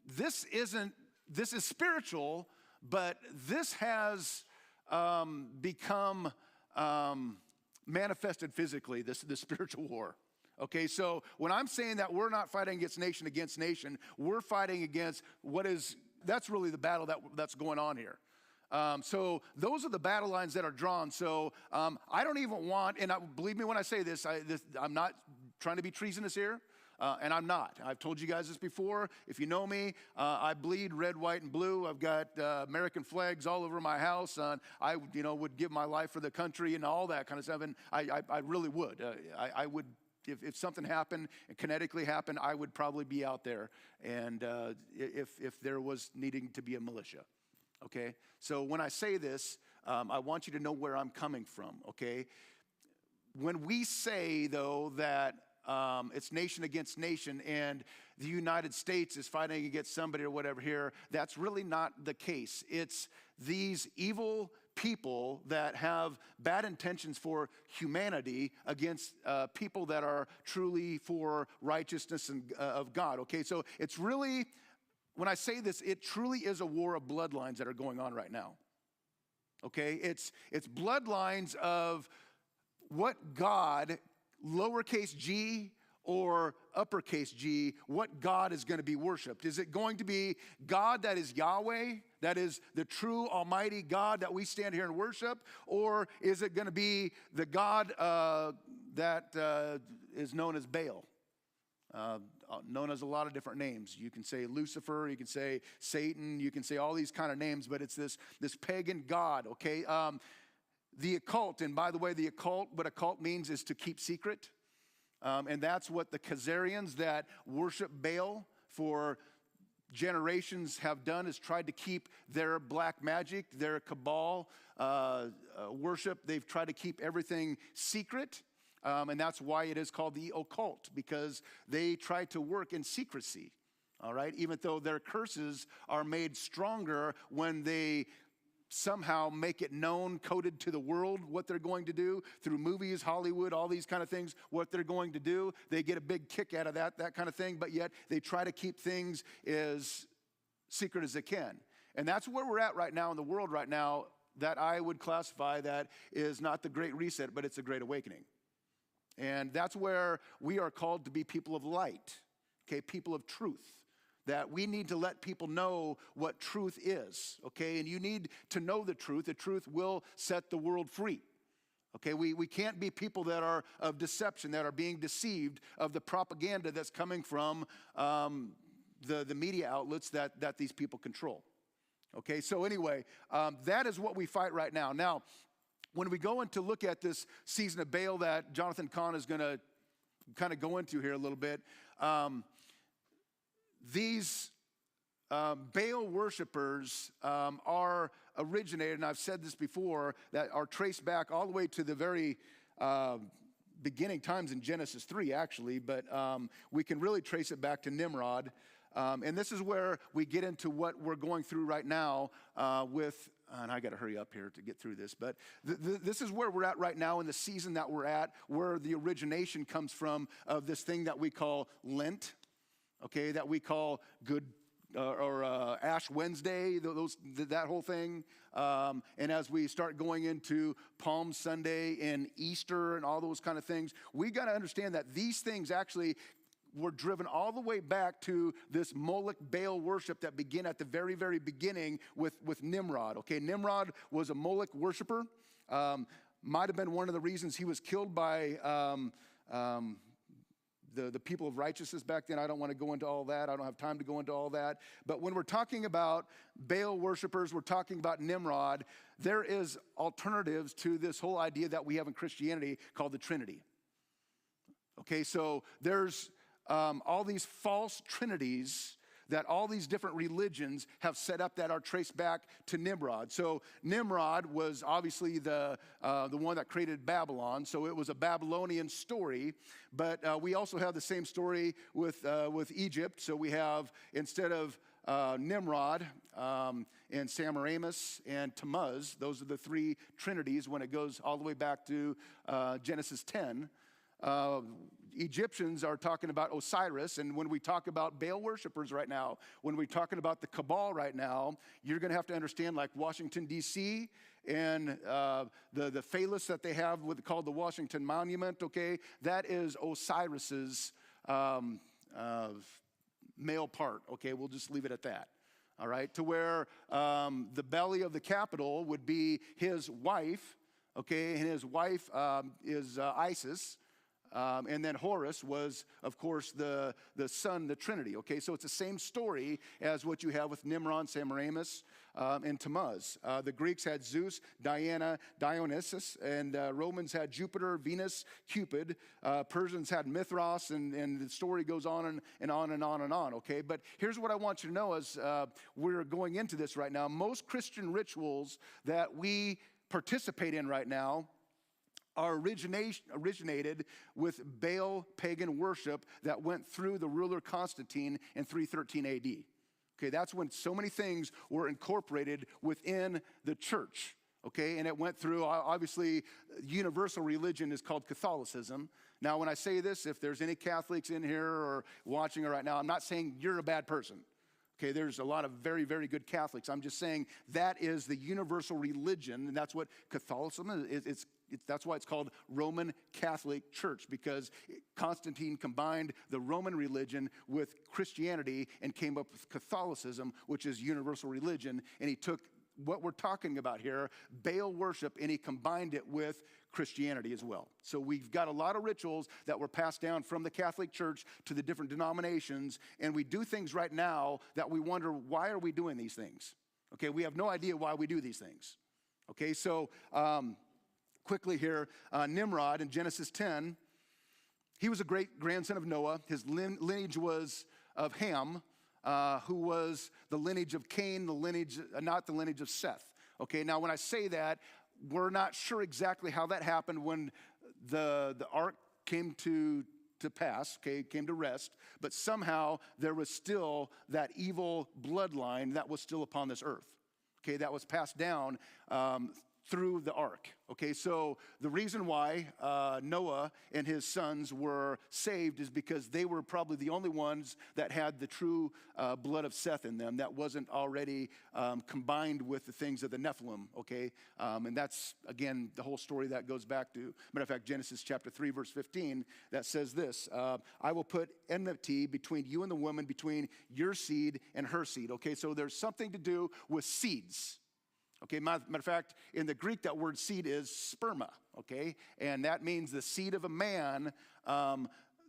this is spiritual, but this has become manifested physically, this spiritual war. Okay, so when I'm saying that we're not fighting against nation, we're fighting against that's really the battle that's going on here. So those are the battle lines that are drawn. So I don't even want, and believe me when I say this, I'm not trying to be treasonous here. And I'm not. I've told you guys this before. If you know me, I bleed red, white, and blue. I've got American flags all over my house. I would give my life for the country and all that kind of stuff. And I really would. I would, if something happened, kinetically happened, I would probably be out there. And if there was needing to be a militia. Okay? So when I say this, I want you to know where I'm coming from. Okay? When we say, though, that it's nation against nation and the United States is fighting against somebody or whatever here, that's really not the case. It's these evil people that have bad intentions for humanity against people that are truly for righteousness and, of God. Okay, so it's really, when I say this, it truly is a war of bloodlines that are going on right now. Okay, it's bloodlines of what God, lowercase g or uppercase G, what God is going to be worshiped. Is it going to be God that is Yahweh, that is the true almighty God that we stand here and worship? Or is it going to be the God that is known as Baal? Known as a lot of different names. You can say Lucifer, you can say Satan, you can say all these kind of names, but it's this pagan God, okay? The occult, and by the way, what occult means is to keep secret. And that's what the Khazarians that worship Baal for generations have done, is tried to keep their black magic, their cabal worship. They've tried to keep everything secret. And that's why it is called the occult, because they try to work in secrecy. All right, even though their curses are made stronger when they somehow make it known, coded to the world, what they're going to do through movies, Hollywood, all these kind of things, what they're going to do. They get a big kick out of that kind of thing, but yet they try to keep things as secret as they can. And that's where we're at right now in the world right now, that I would classify that is not the Great Reset, but it's a Great Awakening. And that's where we are called to be people of light, okay, people of truth. That we need to let people know what truth is, okay? And you need to know the truth. The truth will set the world free, okay? We can't be people that are of deception, that are being deceived of the propaganda that's coming from the media outlets that these people control, okay? So anyway, that is what we fight right now. Now, when we go in to look at this season of Baal that Jonathan Kahn is going to kind of go into here a little bit, these Baal worshipers are originated, and I've said this before, that are traced back all the way to the very beginning times in Genesis 3, actually, but we can really trace it back to Nimrod. And this is where we get into what we're going through right now with, and I got to hurry up here to get through this, but this is where we're at right now in the season that we're at, where the origination comes from of this thing that we call Lent. Okay, that we call Good or Ash Wednesday, that whole thing. And as we start going into Palm Sunday and Easter and all those kind of things, we got to understand that these things actually were driven all the way back to this Moloch Baal worship that began at the very, very beginning with Nimrod. Okay, Nimrod was a Moloch worshiper. Might have been one of the reasons he was killed by the people of righteousness back then. I don't want to go into all that. I don't have time to go into all that. But when we're talking about Baal worshipers, we're talking about Nimrod, there is alternatives to this whole idea that we have in Christianity called the Trinity. Okay, so there's all these false trinities that all these different religions have set up that are traced back to Nimrod. So Nimrod was obviously the one that created Babylon. So it was a Babylonian story. But we also have the same story with Egypt. So we have, instead of Nimrod and Semiramis and Tammuz, those are the three trinities when it goes all the way back to Genesis 10. Egyptians are talking about Osiris, and when we talk about Baal worshipers right now, when we're talking about the Cabal right now, you're going to have to understand, like Washington, D.C., and the phallus that they have called the Washington Monument, okay, that is Osiris's male part, okay? We'll just leave it at that, all right? To where the belly of the Capitol would be his wife, okay, and his wife is Isis. And then Horus was, of course, the son, the Trinity, okay? So it's the same story as what you have with Nimrod, Semiramis, and Tammuz. The Greeks had Zeus, Diana, Dionysus, and Romans had Jupiter, Venus, Cupid. Persians had Mithras, and the story goes on and on and on and on, okay? But here's what I want you to know as we're going into this right now. Most Christian rituals that we participate in right now are originated with Baal pagan worship that went through the ruler Constantine in 313 AD. Okay, that's when so many things were incorporated within the church. Okay, and it went through, obviously, universal religion is called Catholicism. Now, when I say this, if there's any Catholics in here or watching right now, I'm not saying you're a bad person. Okay, there's a lot of very, very good Catholics. I'm just saying that is the universal religion, and that's what Catholicism is. That's why it's called Roman Catholic Church, because Constantine combined the Roman religion with Christianity and came up with Catholicism, which is universal religion, and he took what we're talking about here, Baal worship, and he combined it with Christianity as well. So we've got a lot of rituals that were passed down from the Catholic Church to the different denominations, and we do things right now that we wonder, why are we doing these things? Okay, we have no idea why we do these things. Okay, so quickly here, Nimrod in Genesis 10, he was a great grandson of Noah. His lineage was of Ham, who was the lineage of Cain, not the lineage of Seth. Okay, now when I say that, we're not sure exactly how that happened when the ark came to pass, okay, came to rest, but somehow there was still that evil bloodline that was still upon this earth, okay, that was passed down through the ark. Okay, so the reason why Noah and his sons were saved is because they were probably the only ones that had the true blood of Seth in them that wasn't already combined with the things of the Nephilim, okay? And that's, again, the whole story that goes back to, matter of fact, Genesis chapter 3, verse 15, that says this, I will put enmity between you and the woman, between your seed and her seed, okay? So there's something to do with seeds. Okay, matter of fact, in the Greek, that word seed is sperma, okay? And that means the seed of a man.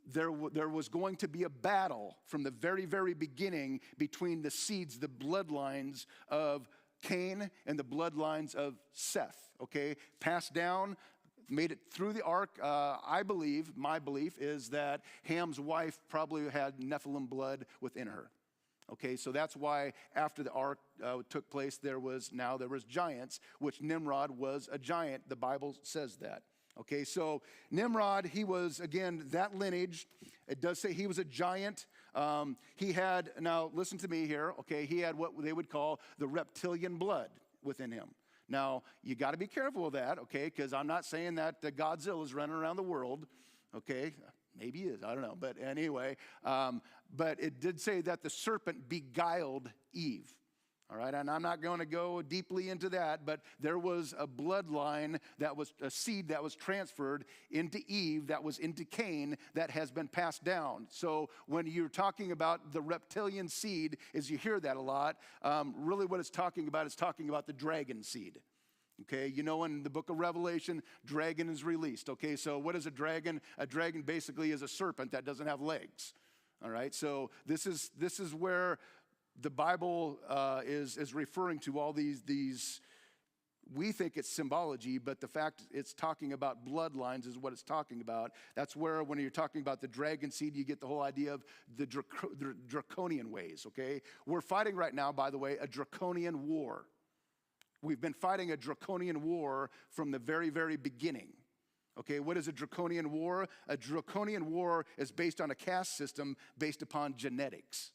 There was going to be a battle from the very, very beginning between the seeds, the bloodlines of Cain and the bloodlines of Seth, okay? Passed down, made it through the ark. My belief is that Ham's wife probably had Nephilim blood within her. Okay, so that's why after the ark took place, there was giants, which Nimrod was a giant. The Bible says that. Okay, so Nimrod, he was, again, that lineage. It does say he was a giant. He had, now listen to me here, okay, he had what they would call the reptilian blood within him. Now, you got to be careful with that, okay, because I'm not saying that Godzilla is running around the world, okay. Maybe he is, I don't know. But anyway, but it did say that the serpent beguiled Eve. All right, and I'm not going to go deeply into that, but there was a bloodline that was a seed that was transferred into Eve, that was into Cain, that has been passed down. So when you're talking about the reptilian seed, as you hear that a lot, really what it's talking about the dragon seed. Okay, you know, in the book of Revelation, dragon is released. Okay, so what is a dragon? A dragon basically is a serpent that doesn't have legs. All right, so this is where the Bible is referring to all these. We think it's symbology, but the fact it's talking about bloodlines is what it's talking about. That's where, when you're talking about the dragon seed, you get the whole idea of the draconian ways. Okay, we're fighting right now, by the way, a draconian war. We've been fighting a draconian war from the very, very beginning. Okay, what is a draconian war? A draconian war is based on a caste system based upon genetics.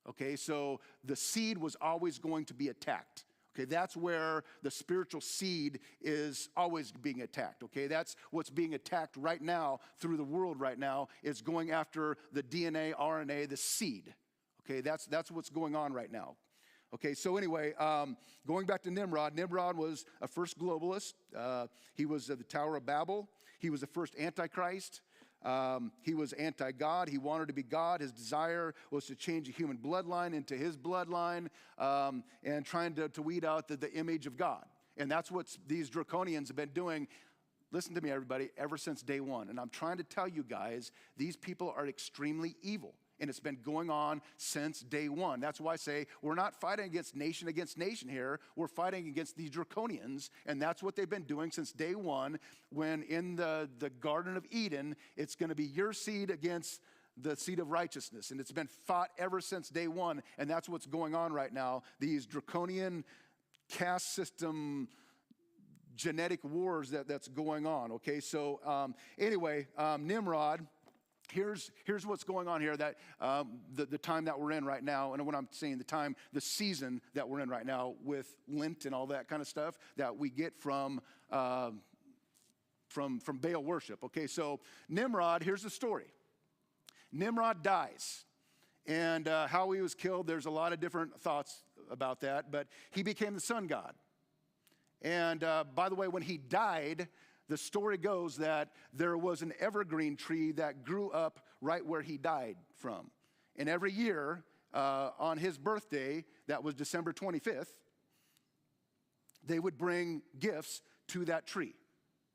Okay, so the seed was always going to be attacked. Okay, that's where the spiritual seed is always being attacked. Okay, that's what's being attacked right now through the world right now, is going after the DNA, RNA, the seed. Okay, that's what's going on right now. Okay, so anyway, going back to Nimrod. Nimrod was a first globalist. He was of the Tower of Babel. He was the first Antichrist. He was anti-God. He wanted to be God. His desire was to change the human bloodline into his bloodline, and trying to weed out the image of God. And that's what these draconians have been doing. Listen to me, everybody, ever since day one. And I'm trying to tell you guys, these people are extremely evil. And it's been going on since day one. That's why I say we're not fighting against nation here. We're fighting against these draconians. And that's what they've been doing since day one, when in the Garden of Eden, it's going to be your seed against the seed of righteousness. And it's been fought ever since day one. And that's what's going on right now. These draconian caste system genetic wars that's going on. Okay, so anyway, Nimrod. Here's what's going on here, that the time that we're in right now, and when I'm saying the season that we're in right now with Lent and all that kind of stuff that we get from Baal worship. Okay, so Nimrod, here's the story. Nimrod dies, and how he was killed, there's a lot of different thoughts about that, but he became the sun god. And by the way, when he died, the story goes that there was an evergreen tree that grew up right where he died from. And every year, on his birthday, that was December 25th, they would bring gifts to that tree,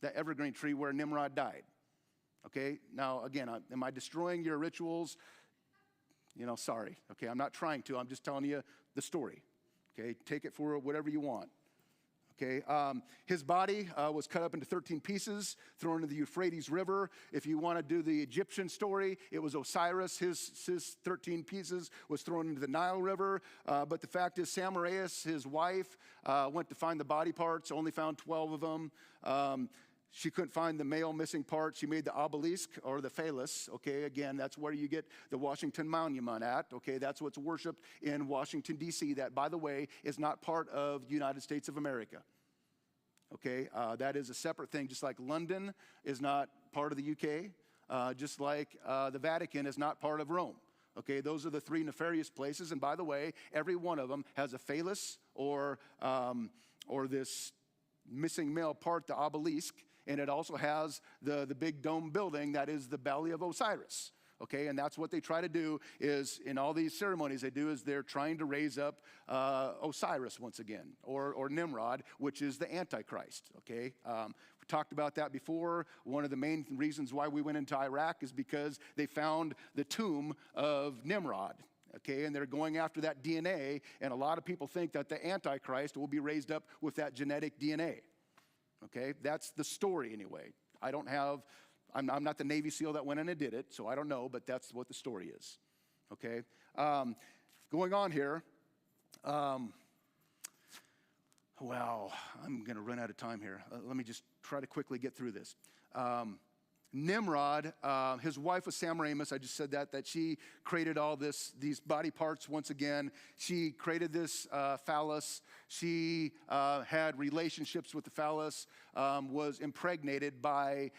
that evergreen tree where Nimrod died. Okay, now again, am I destroying your rituals? Sorry. Okay, I'm not trying to. I'm just telling you the story. Okay, take it for whatever you want. Okay, his body was cut up into 13 pieces, thrown into the Euphrates River. If you want to do the Egyptian story, it was Osiris. His 13 pieces was thrown into the Nile River. But the fact is, Semiramis, his wife, went to find the body parts, only found 12 of them. She couldn't find the male missing part. She made the obelisk, or the phallus. Okay, again, that's where you get the Washington Monument at. Okay, that's what's worshipped in Washington, D.C. That, by the way, is not part of the United States of America. Okay, that is a separate thing, just like London is not part of the UK, just like the Vatican is not part of Rome. Okay, those are the three nefarious places. And by the way, every one of them has a phallus or this missing male part, the obelisk. And it also has the big dome building that is the belly of Osiris. Okay, and that's what they try to do, is in all these ceremonies they're trying to raise up Osiris once again, or Nimrod, which is the Antichrist. Okay, we talked about that before. One of the main reasons why we went into Iraq is because they found the tomb of Nimrod. Okay, and they're going after that DNA, and a lot of people think that the Antichrist will be raised up with that genetic DNA. Okay, that's the story anyway. I'm not the Navy SEAL that went in and did it, so I don't know, but that's what the story is. Okay, going on here. Well, I'm going to run out of time here. Let me just try to quickly get through this. Nimrod, his wife was Semiramis. I just said that she created all these body parts once again. She created this phallus. She had relationships with the phallus, was impregnated by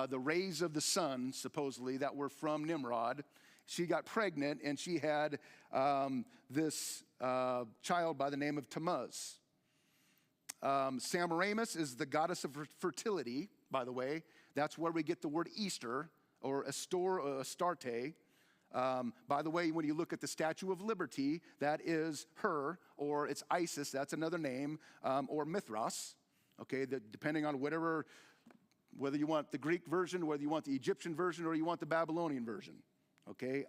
the rays of the sun, supposedly, that were from Nimrod. She got pregnant, and she had this child by the name of Tammuz. Semiramis is the goddess of fertility, by the way. That's where we get the word Easter, or Astarte. By the way, when you look at the Statue of Liberty, that is her, or it's Isis, that's another name, or Mithras. Okay, depending on whether you want the Greek version, whether you want the Egyptian version, or you want the Babylonian version. Okay,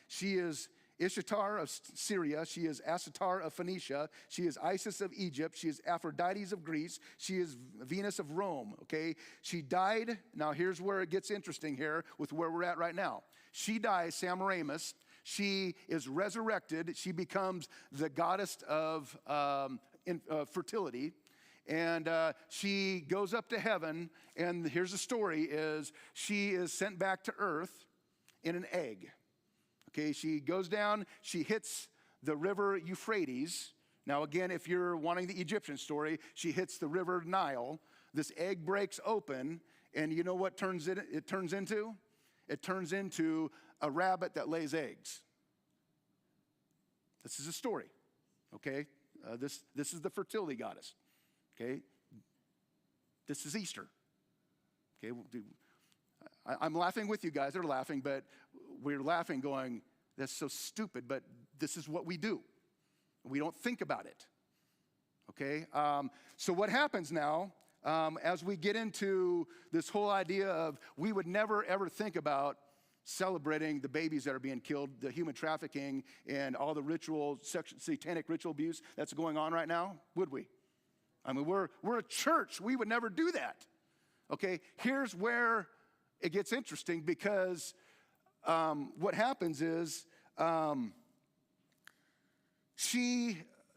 she is Ishtar of Syria. She is Astatar of Phoenicia. She is Isis of Egypt. She is Aphrodite of Greece. She is Venus of Rome, okay? She died. Now, here's where it gets interesting here with where we're at right now. She dies, Semiramis. She is resurrected. She becomes the goddess of fertility. And she goes up to heaven. And here's the story, is she is sent back to earth in an egg. Okay, she goes down, she hits the river Euphrates, Now, again, if you're wanting the Egyptian story, she hits the river Nile. This egg breaks open, and you know what it turns into? It turns into a rabbit that lays eggs. This is a story, okay? This is the fertility goddess, okay? This is Easter, okay? I'm laughing with you guys. They're laughing, but we're laughing going, that's so stupid, but this is what we do. We don't think about it, okay? So what happens now, as we get into this whole idea of we would never, ever think about celebrating the babies that are being killed, the human trafficking, and all the satanic ritual abuse that's going on right now, would we? I mean, we're a church. We would never do that, okay? Here's where it gets interesting because what happens is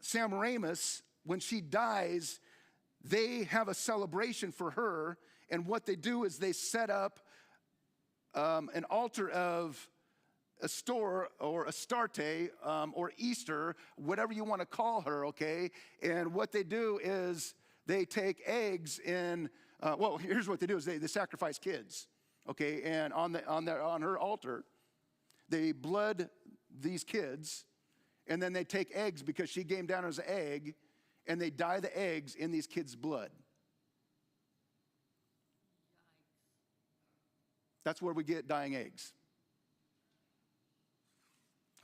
Semiramis, when she dies, they have a celebration for her, and what they do is they set up an altar of Astor or Astarte or Easter, whatever you want to call her, okay? And what they do is they take eggs in, here's what they do is they sacrifice kids, okay? And on her altar, they blood these kids, and then they take eggs because she came down as an egg, and they dye the eggs in these kids' blood. That's where we get dyeing eggs.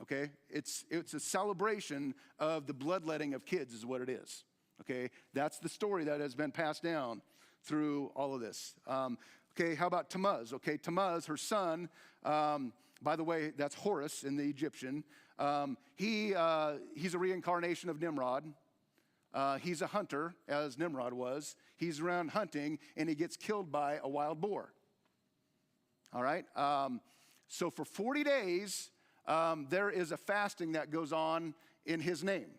Okay? It's a celebration of the bloodletting of kids is what it is. Okay? That's the story that has been passed down through all of this. Okay, how about Tammuz? Okay, Tammuz, her son, by the way, that's Horus in the Egyptian. He's a reincarnation of Nimrod. He's a hunter, as Nimrod was. He's around hunting, and he gets killed by a wild boar. All right? So for 40 days, there is a fasting that goes on in his name.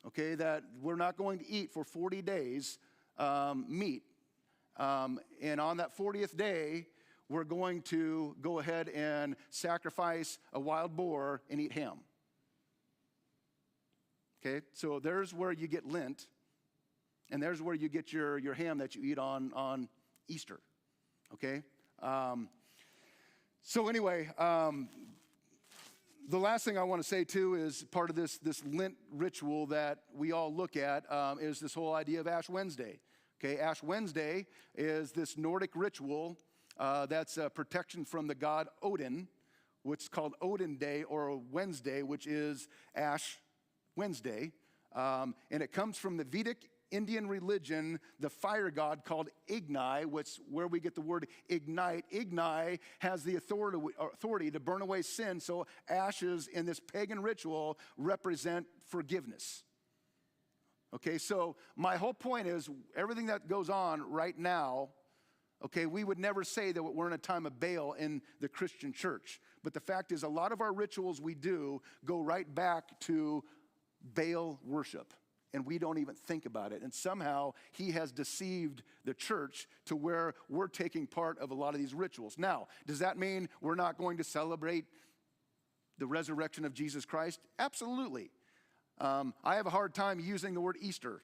Okay, that we're not going to eat for 40 days meat. And on that 40th day, we're going to go ahead and sacrifice a wild boar and eat ham. Okay, so there's where you get Lent, and there's where you get your ham that you eat on Easter. Okay? So anyway, the last thing I want to say too is part of this Lent ritual that we all look at is this whole idea of Ash Wednesday. Okay, Ash Wednesday is this Nordic ritual that's a protection from the god Odin, which is called Odin Day or Wednesday, which is Ash Wednesday. And it comes from the Vedic Indian religion, the fire god called Igni, where we get the word ignite. Igni has the authority to burn away sin, so ashes in this pagan ritual represent forgiveness. Okay, so my whole point is everything that goes on right now, okay, we would never say that we're in a time of Baal in the Christian church. But the fact is a lot of our rituals we do go right back to Baal worship. And we don't even think about it. And somehow he has deceived the church to where we're taking part of a lot of these rituals. Now, does that mean we're not going to celebrate the resurrection of Jesus Christ? Absolutely. I have a hard time using the word Easter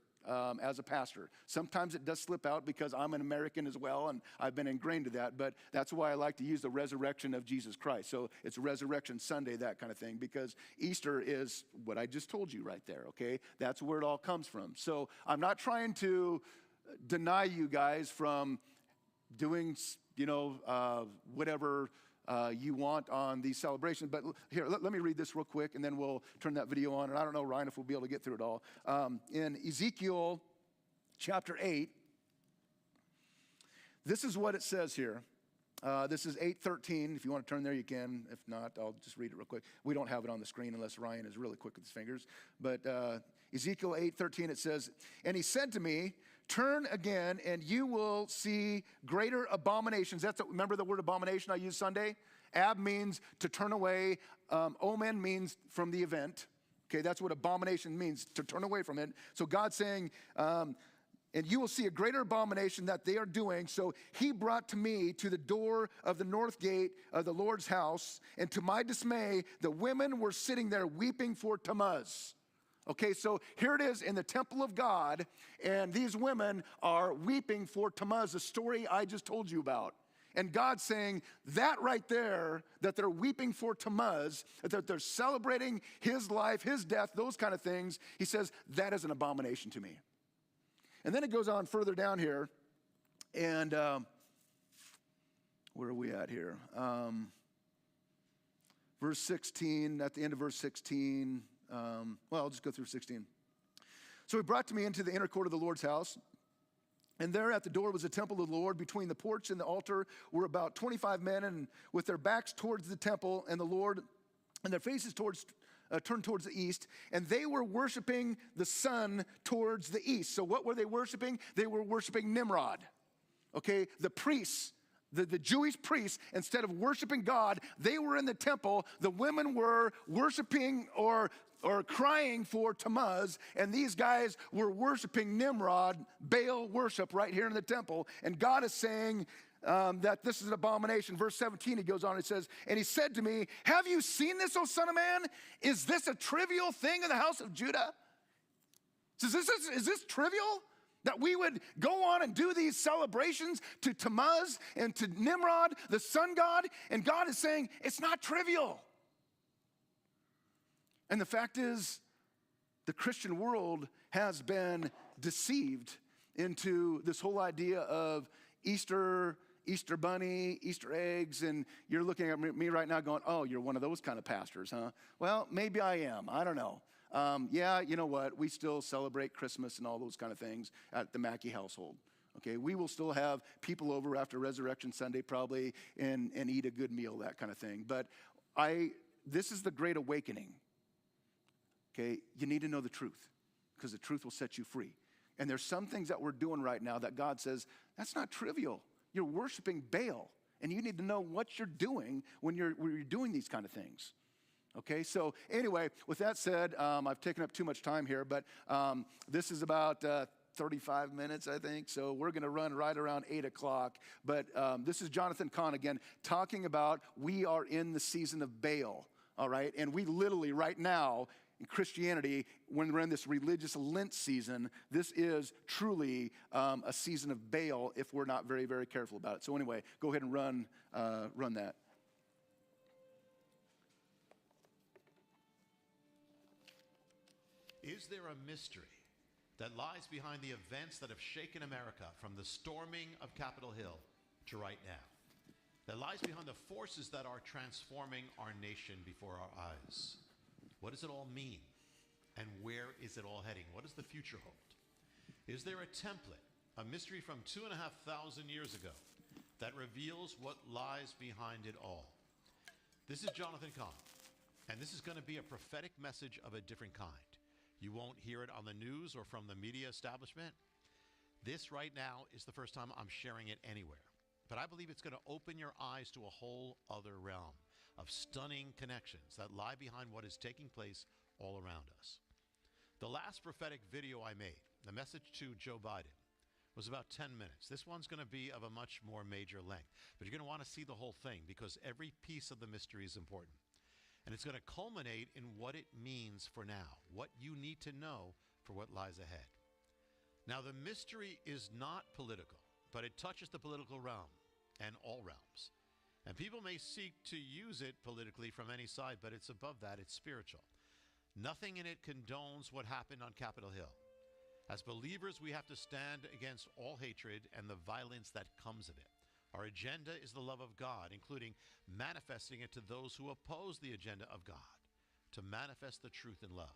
as a pastor. Sometimes it does slip out because I'm an American as well, and I've been ingrained to that, but that's why I like to use the resurrection of Jesus Christ. So it's Resurrection Sunday, that kind of thing, because Easter is what I just told you right there, okay? That's where it all comes from. So I'm not trying to deny you guys from doing, whatever you want on these celebrations. But here, let me read this real quick, and then we'll turn that video on. And I don't know, Ryan, if we'll be able to get through it all. In Ezekiel chapter 8, this is what it says here. This is 8:13. If you want to turn there, you can. If not, I'll just read it real quick. We don't have it on the screen unless Ryan is really quick with his fingers. But Ezekiel 8:13, it says, "And he said to me, turn again, and you will see greater abominations." Remember the word abomination I used Sunday? Ab means to turn away. Omen means from the event. Okay, that's what abomination means, to turn away from it. So God's saying, and you will see a greater abomination that they are doing. So he brought to me to the door of the north gate of the Lord's house, and to my dismay, the women were sitting there weeping for Tammuz. Okay, so here it is in the temple of God, and these women are weeping for Tammuz, the story I just told you about. And God's saying that right there, that they're weeping for Tammuz, that they're celebrating his life, his death, those kind of things. He says, that is an abomination to me. And then it goes on further down here, and where are we at here? Verse 16, at the end of verse 16, I'll just go through 16. So he brought to me into the inner court of the Lord's house, and there at the door was the temple of the Lord. Between the porch and the altar were about 25 men, and with their backs towards the temple and the Lord, and their faces turned towards the east, and they were worshiping the sun towards the east. So what were they worshiping? They were worshiping Nimrod, okay, the priests. The Jewish priests, instead of worshiping God, they were in the temple. The women were worshiping or crying for Tammuz, and these guys were worshiping Nimrod, Baal worship right here in the temple. And God is saying that this is an abomination. Verse 17, he goes on, it says, and he said to me, have you seen this, O son of man? Is this a trivial thing in the house of Judah? Is this trivial? That we would go on and do these celebrations to Tammuz and to Nimrod, the sun god, and God is saying, it's not trivial. And the fact is, the Christian world has been deceived into this whole idea of Easter bunny, Easter eggs, and you're looking at me right now going, oh, you're one of those kind of pastors, huh? Well, maybe I am, I don't know. Yeah, you know what? We still celebrate Christmas and all those kind of things at the Mackey household. Okay, we will still have people over after Resurrection Sunday probably and eat a good meal, that kind of thing. But this is the great awakening. Okay, you need to know the truth because the truth will set you free. And there's some things that we're doing right now that God says, that's not trivial. You're worshiping Baal, and you need to know what you're doing when you're doing these kind of things. Okay, so anyway, with that said, I've taken up too much time here, but this is about 35 minutes, I think, so we're going to run right around 8 o'clock. But this is Jonathan Cahn again, talking about we are in the season of Baal, all right? And we literally right now, in Christianity, when we're in this religious Lent season, this is truly a season of Baal if we're not very, very careful about it. So anyway, go ahead and run that. Is there a mystery that lies behind the events that have shaken America from the storming of Capitol Hill to right now? That lies behind the forces that are transforming our nation before our eyes? What does it all mean? And where is it all heading? What does the future hold? Is there a template, a mystery from 2,500 years ago that reveals what lies behind it all? This is Jonathan Cahn, and this is going to be a prophetic message of a different kind. You won't hear it on the news or from the media establishment. This right now is the first time I'm sharing it anywhere. But I believe it's going to open your eyes to a whole other realm of stunning connections that lie behind what is taking place all around us. The last prophetic video I made, the message to Joe Biden, was about 10 minutes. This one's going to be of a much more major length. But you're going to want to see the whole thing because every piece of the mystery is important. And it's going to culminate in what it means for now, what you need to know for what lies ahead. Now, the mystery is not political, but it touches the political realm and all realms. And people may seek to use it politically from any side, but it's above that, it's spiritual. Nothing in it condones what happened on Capitol Hill. As believers, we have to stand against all hatred and the violence that comes of it. Our agenda is the love of God, including manifesting it to those who oppose the agenda of God, to manifest the truth in love.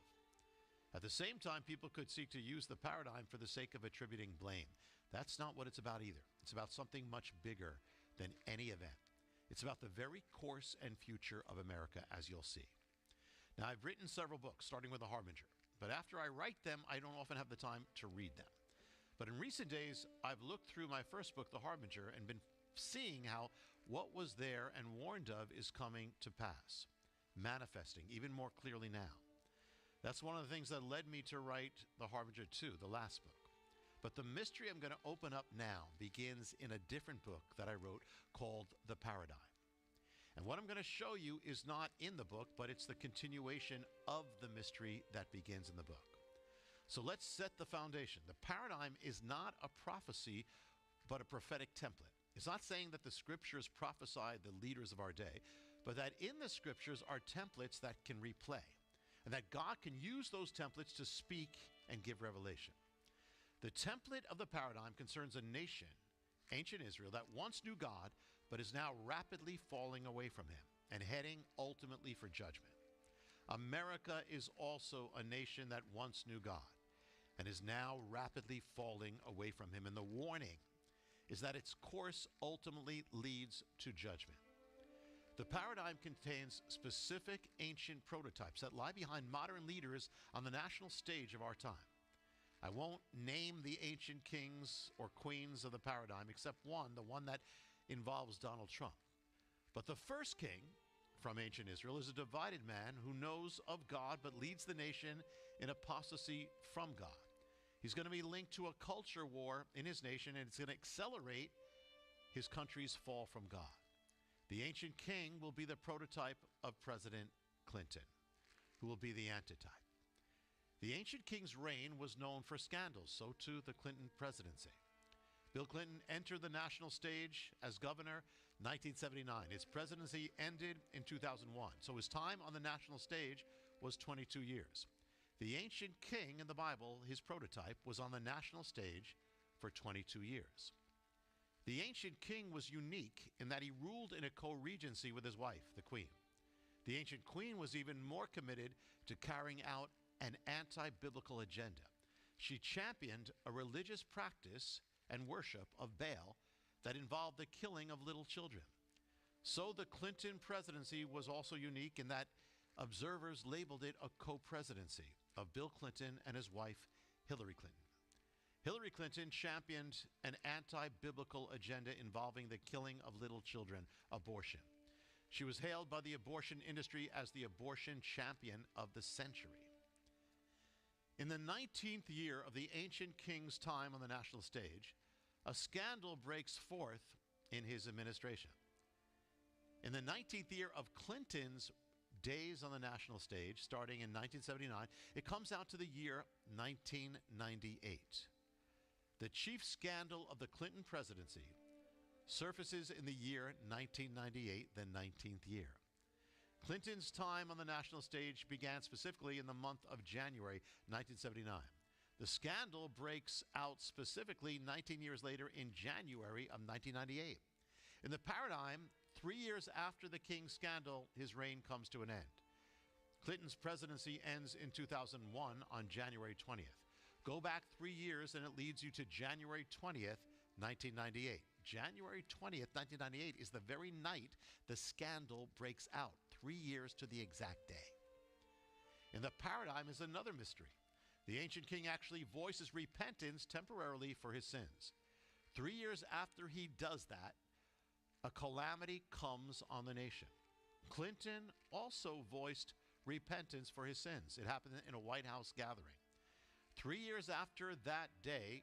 At the same time, people could seek to use the paradigm for the sake of attributing blame. That's not what it's about either. It's about something much bigger than any event. It's about the very course and future of America, as you'll see. Now, I've written several books, starting with The Harbinger, but after I write them, I don't often have the time to read them. But in recent days, I've looked through my first book, The Harbinger, and been seeing how what was there and warned of is coming to pass, manifesting even more clearly now. That's one of the things that led me to write The Harbinger 2, the last book. But the mystery I'm going to open up now begins in a different book that I wrote called The Paradigm. And what I'm going to show you is not in the book, but it's the continuation of the mystery that begins in the book. So let's set the foundation. The paradigm is not a prophecy, but a prophetic template. It's not saying that the scriptures prophesy the leaders of our day, but that in the scriptures are templates that can replay, and that God can use those templates to speak and give revelation. The template of the paradigm concerns a nation, ancient Israel, that once knew God, but is now rapidly falling away from him and heading ultimately for judgment. America is also a nation that once knew God and is now rapidly falling away from him. And the warning is that its course ultimately leads to judgment. The paradigm contains specific ancient prototypes that lie behind modern leaders on the national stage of our time. I won't name the ancient kings or queens of the paradigm except one, the one that involves Donald Trump. But the first king from ancient Israel is a divided man who knows of God but leads the nation in apostasy from God. He's going to be linked to a culture war in his nation, and it's going to accelerate his country's fall from God. The ancient king will be the prototype of President Clinton, who will be the antitype. The ancient king's reign was known for scandals, so too the Clinton presidency. Bill Clinton entered the national stage as governor 1979. His presidency ended in 2001, so his time on the national stage was 22 years. The ancient king in the Bible, his prototype, was on the national stage for 22 years. The ancient king was unique in that he ruled in a co-regency with his wife, the queen. The ancient queen was even more committed to carrying out an anti-biblical agenda. She championed a religious practice and worship of Baal that involved the killing of little children. So the Clinton presidency was also unique in that observers labeled it a co-presidency of Bill Clinton and his wife, Hillary Clinton. Hillary Clinton championed an anti-biblical agenda involving the killing of little children, abortion. She was hailed by the abortion industry as the abortion champion of the century. In the 19th year of the ancient king's time on the national stage, a scandal breaks forth in his administration. In the 19th year of Clinton's days on the national stage, starting in 1979, it comes out to the year 1998. The chief scandal of the Clinton presidency surfaces in the year 1998, the 19th year. Clinton's time on the national stage began specifically in the month of January 1979. The scandal breaks out specifically 19 years later in January of 1998. In the paradigm, 3 years after the King's scandal, his reign comes to an end. Clinton's presidency ends in 2001 on January 20th. Go back 3 years and it leads you to January 20th, 1998. January 20th, 1998 is the very night the scandal breaks out, 3 years to the exact day. In the paradigm is another mystery. The ancient king actually voices repentance temporarily for his sins. 3 years after he does that, a calamity comes on the nation. Clinton also voiced repentance for his sins. It happened in a White House gathering. 3 years after that day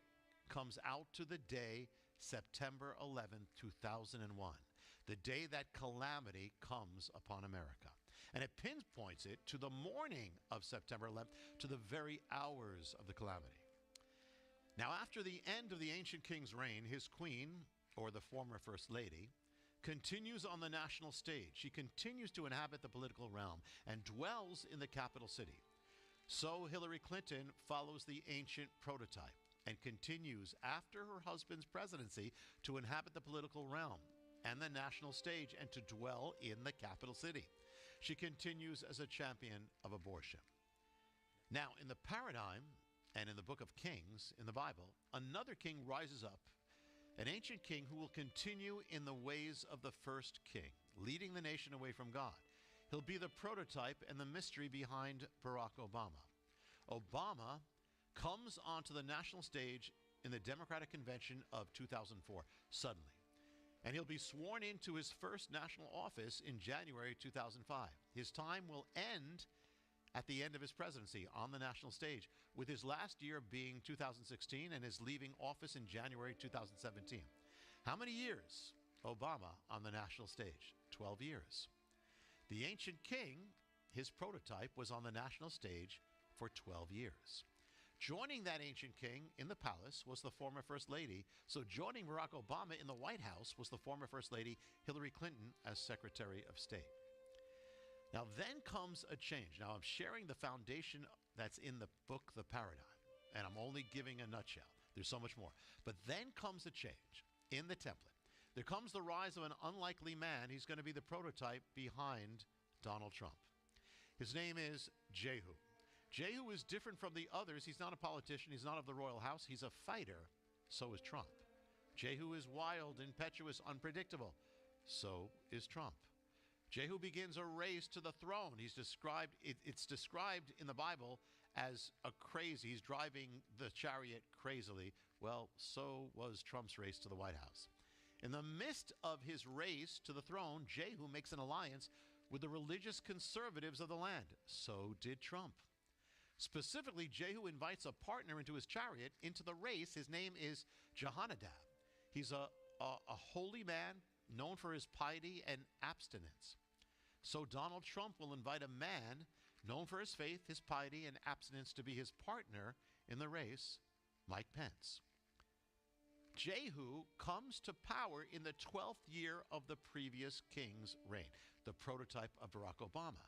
comes out to the day September 11th, 2001, the day that calamity comes upon America. And it pinpoints it to the morning of September 11th, to the very hours of the calamity. Now, after the end of the ancient king's reign, his queen, or the former first lady, continues on the national stage. She continues to inhabit the political realm and dwells in the capital city. So Hillary Clinton follows the ancient prototype and continues after her husband's presidency to inhabit the political realm and the national stage and to dwell in the capital city. She continues as a champion of abortion. Now, in the paradigm and in the book of Kings in the Bible, another king rises up, an ancient king who will continue in the ways of the first king, leading the nation away from God. He'll be the prototype and the mystery behind Barack Obama. Obama comes onto the national stage in the Democratic Convention of 2004, suddenly. And he'll be sworn into his first national office in January 2005. His time will end at the end of his presidency on the national stage, with his last year being 2016 and his leaving office in January 2017. How many years Obama on the national stage, 12 years. The ancient king, his prototype, was on the national stage for 12 years. Joining that ancient king in the palace was the former First Lady. So joining Barack Obama in the White House was the former First Lady Hillary Clinton as Secretary of State. Now then comes a change. Now I'm sharing the foundation that's in the book, The Paradigm, and I'm only giving a nutshell. There's so much more. But then comes a change in the template. There comes the rise of an unlikely man. He's going to be the prototype behind Donald Trump. His name is Jehu. Jehu is different from the others. He's not a politician. He's not of the royal house. He's a fighter. So is Trump. Jehu is wild, impetuous, unpredictable. So is Trump. Jehu begins a race to the throne. It's described in the Bible as a crazy. He's driving the chariot crazily. Well, so was Trump's race to the White House. In the midst of his race to the throne, Jehu makes an alliance with the religious conservatives of the land. So did Trump. Specifically, Jehu invites a partner into his chariot into the race. His name is Jehonadab. He's a holy man known for his piety and abstinence. So Donald Trump will invite a man known for his faith, his piety, and abstinence to be his partner in the race, Mike Pence. Jehu comes to power in the 12th year of the previous king's reign, the prototype of Barack Obama.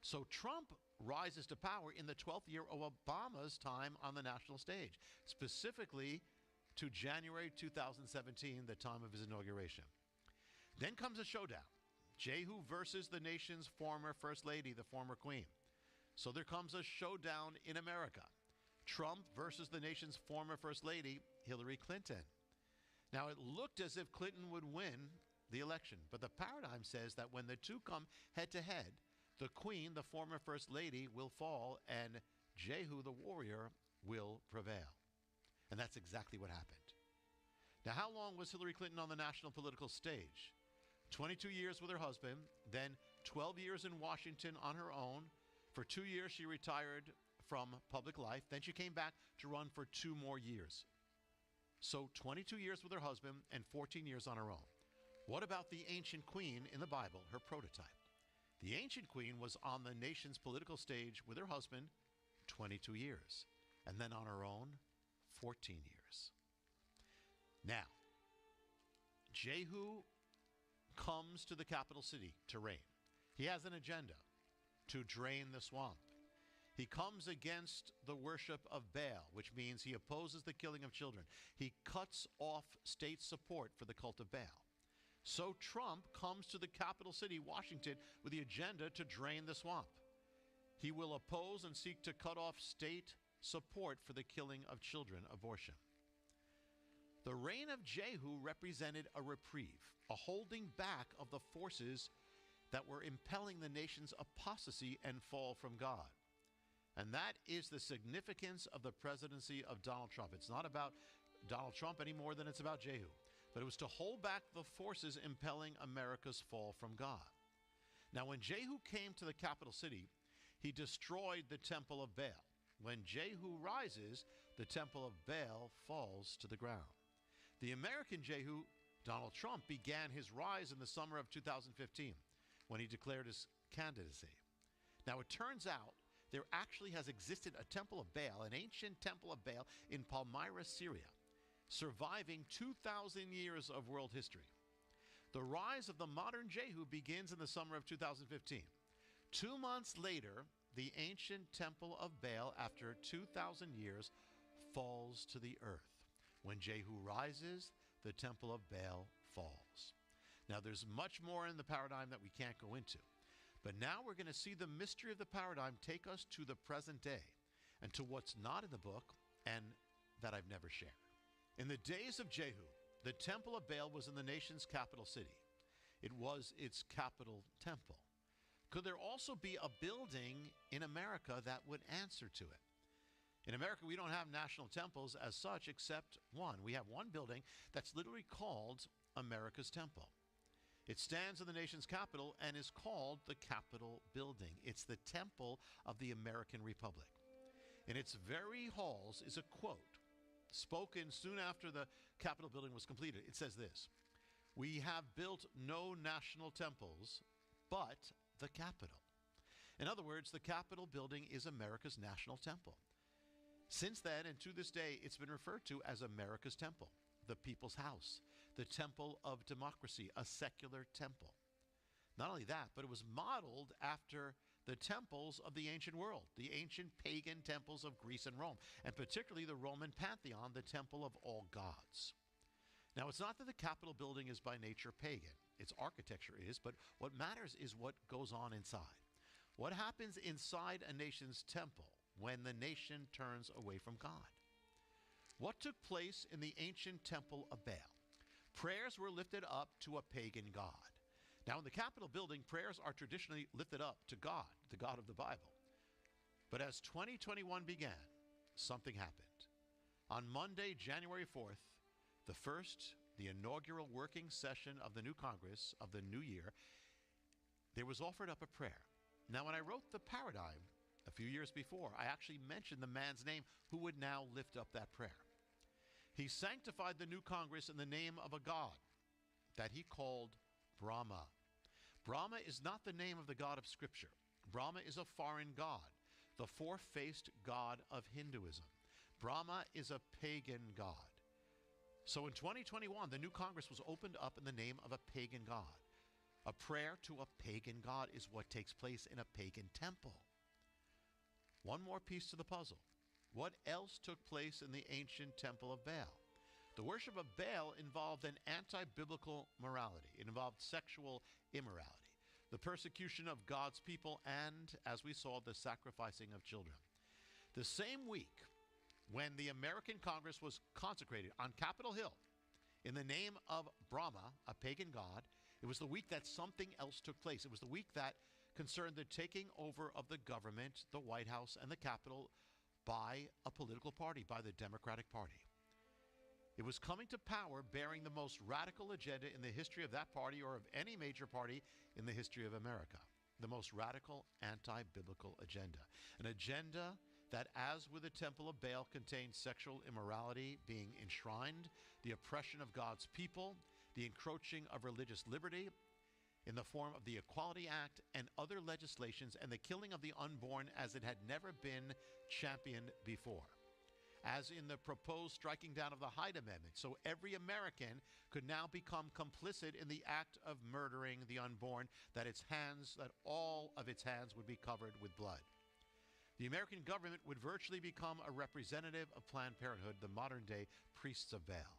So Trump rises to power in the 12th year of Obama's time on the national stage, specifically to January 2017, the time of his inauguration. Then comes a showdown. Jehu versus the nation's former First Lady, the former Queen. So there comes a showdown in America. Trump versus the nation's former First Lady, Hillary Clinton. Now, it looked as if Clinton would win the election, but the paradigm says that when the two come head-to-head, the Queen, the former First Lady, will fall, and Jehu, the warrior, will prevail. And that's exactly what happened. Now, how long was Hillary Clinton on the national political stage? 22 years with her husband, then 12 years in Washington on her own. For 2 years, she retired from public life. Then she came back to run for 2 more years. So 22 years with her husband and 14 years on her own. What about the ancient queen in the Bible, her prototype? The ancient queen was on the nation's political stage with her husband 22 years, and then on her own 14 years. Now, Jehu comes to the capital city to reign. He has an agenda to drain the swamp. He comes against the worship of Baal, which means he opposes the killing of children. He cuts off state support for the cult of Baal. So Trump comes to the capital city, Washington, with the agenda to drain the swamp. He will oppose and seek to cut off state support for the killing of children, abortion. The reign of Jehu represented a reprieve, a holding back of the forces that were impelling the nation's apostasy and fall from God. And that is the significance of the presidency of Donald Trump. It's not about Donald Trump any more than it's about Jehu. But it was to hold back the forces impelling America's fall from God. Now, when Jehu came to the capital city, he destroyed the temple of Baal. When Jehu rises, the temple of Baal falls to the ground. The American Jehu, Donald Trump, began his rise in the summer of 2015 when he declared his candidacy. Now, it turns out there actually has existed a temple of Baal, an ancient temple of Baal in Palmyra, Syria, surviving 2,000 years of world history. The rise of the modern Jehu begins in the summer of 2015. 2 months later, the ancient temple of Baal, after 2,000 years, falls to the earth. When Jehu rises, the temple of Baal falls. Now, there's much more in the paradigm that we can't go into. But now we're going to see the mystery of the paradigm take us to the present day and to what's not in the book and that I've never shared. In the days of Jehu, the temple of Baal was in the nation's capital city. It was its capital temple. Could there also be a building in America that would answer to it? In America, we don't have national temples as such except one. We have one building that's literally called America's Temple. It stands in the nation's capital and is called the Capitol Building. It's the temple of the American Republic. In its very halls is a quote spoken soon after the Capitol Building was completed. It says this: We have built no national temples, but the Capitol. In other words, the Capitol building is America's national temple. Since then, and to this day, it's been referred to as America's temple, the people's house, the temple of democracy, a secular temple. Not only that, but it was modeled after the temples of the ancient world, the ancient pagan temples of Greece and Rome, and particularly the Roman Pantheon, the temple of all gods. Now, it's not that the Capitol building is by nature pagan. Its architecture is, but what matters is what goes on inside. What happens inside a nation's temple when the nation turns away from God? What took place in the ancient temple of Baal? Prayers were lifted up to a pagan god. Now, in the Capitol building, prayers are traditionally lifted up to God, the God of the Bible. But as 2021 began, something happened. On Monday, January 4th, the inaugural working session of the new Congress of the new year, there was offered up a prayer. Now, when I wrote the paradigm a few years before, I actually mentioned the man's name who would now lift up that prayer. He sanctified the new Congress in the name of a god that he called Brahma. Brahma is not the name of the God of Scripture. Brahma is a foreign god, the four-faced god of Hinduism. Brahma is a pagan god. So in 2021, the new Congress was opened up in the name of a pagan god. A prayer to a pagan god is what takes place in a pagan temple. One more piece to the puzzle. What else took place in the ancient temple of Baal? The worship of Baal involved an anti-biblical morality. It involved sexual immorality, the persecution of God's people, and, as we saw, the sacrificing of children. The same week when the American Congress was consecrated on Capitol Hill in the name of Brahma, a pagan god, it was the week that something else took place. It was the week that concerned the taking over of the government, the White House, and the Capitol by a political party, by the Democratic Party. It was coming to power bearing the most radical agenda in the history of that party or of any major party in the history of America. The most radical anti-biblical agenda. An agenda that, as with the Temple of Baal, contained sexual immorality being enshrined, the oppression of God's people, the encroaching of religious liberty in the form of the Equality Act and other legislations, and the killing of the unborn as it had never been championed before. As in the proposed striking down of the Hyde Amendment, so every American could now become complicit in the act of murdering the unborn, that all of its hands would be covered with blood. The American government would virtually become a representative of Planned Parenthood, the modern-day priests of Baal.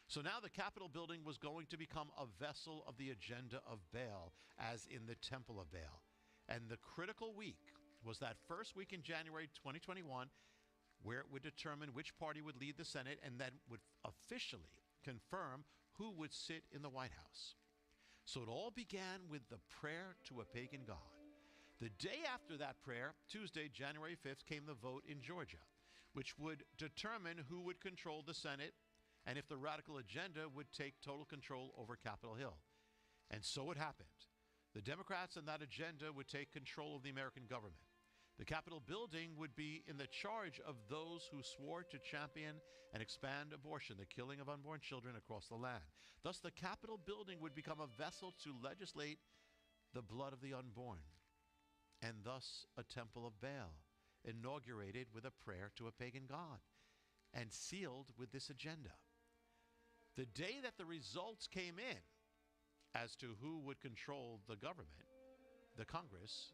So now the Capitol building was going to become a vessel of the agenda of Baal, as in the Temple of Baal. And the critical week was that first week in January 2021, where it would determine which party would lead the Senate and then would officially confirm who would sit in the White House. So it all began with the prayer to a pagan god. The day after that prayer, Tuesday, January 5th, came the vote in Georgia, which would determine who would control the Senate and if the radical agenda would take total control over Capitol Hill. And so it happened. The Democrats and that agenda would take control of the American government. The Capitol building would be in the charge of those who swore to champion and expand abortion, the killing of unborn children across the land. Thus, the Capitol building would become a vessel to legislate the blood of the unborn, and thus a temple of Baal, inaugurated with a prayer to a pagan god, and sealed with this agenda. The day that the results came in as to who would control the government, the Congress,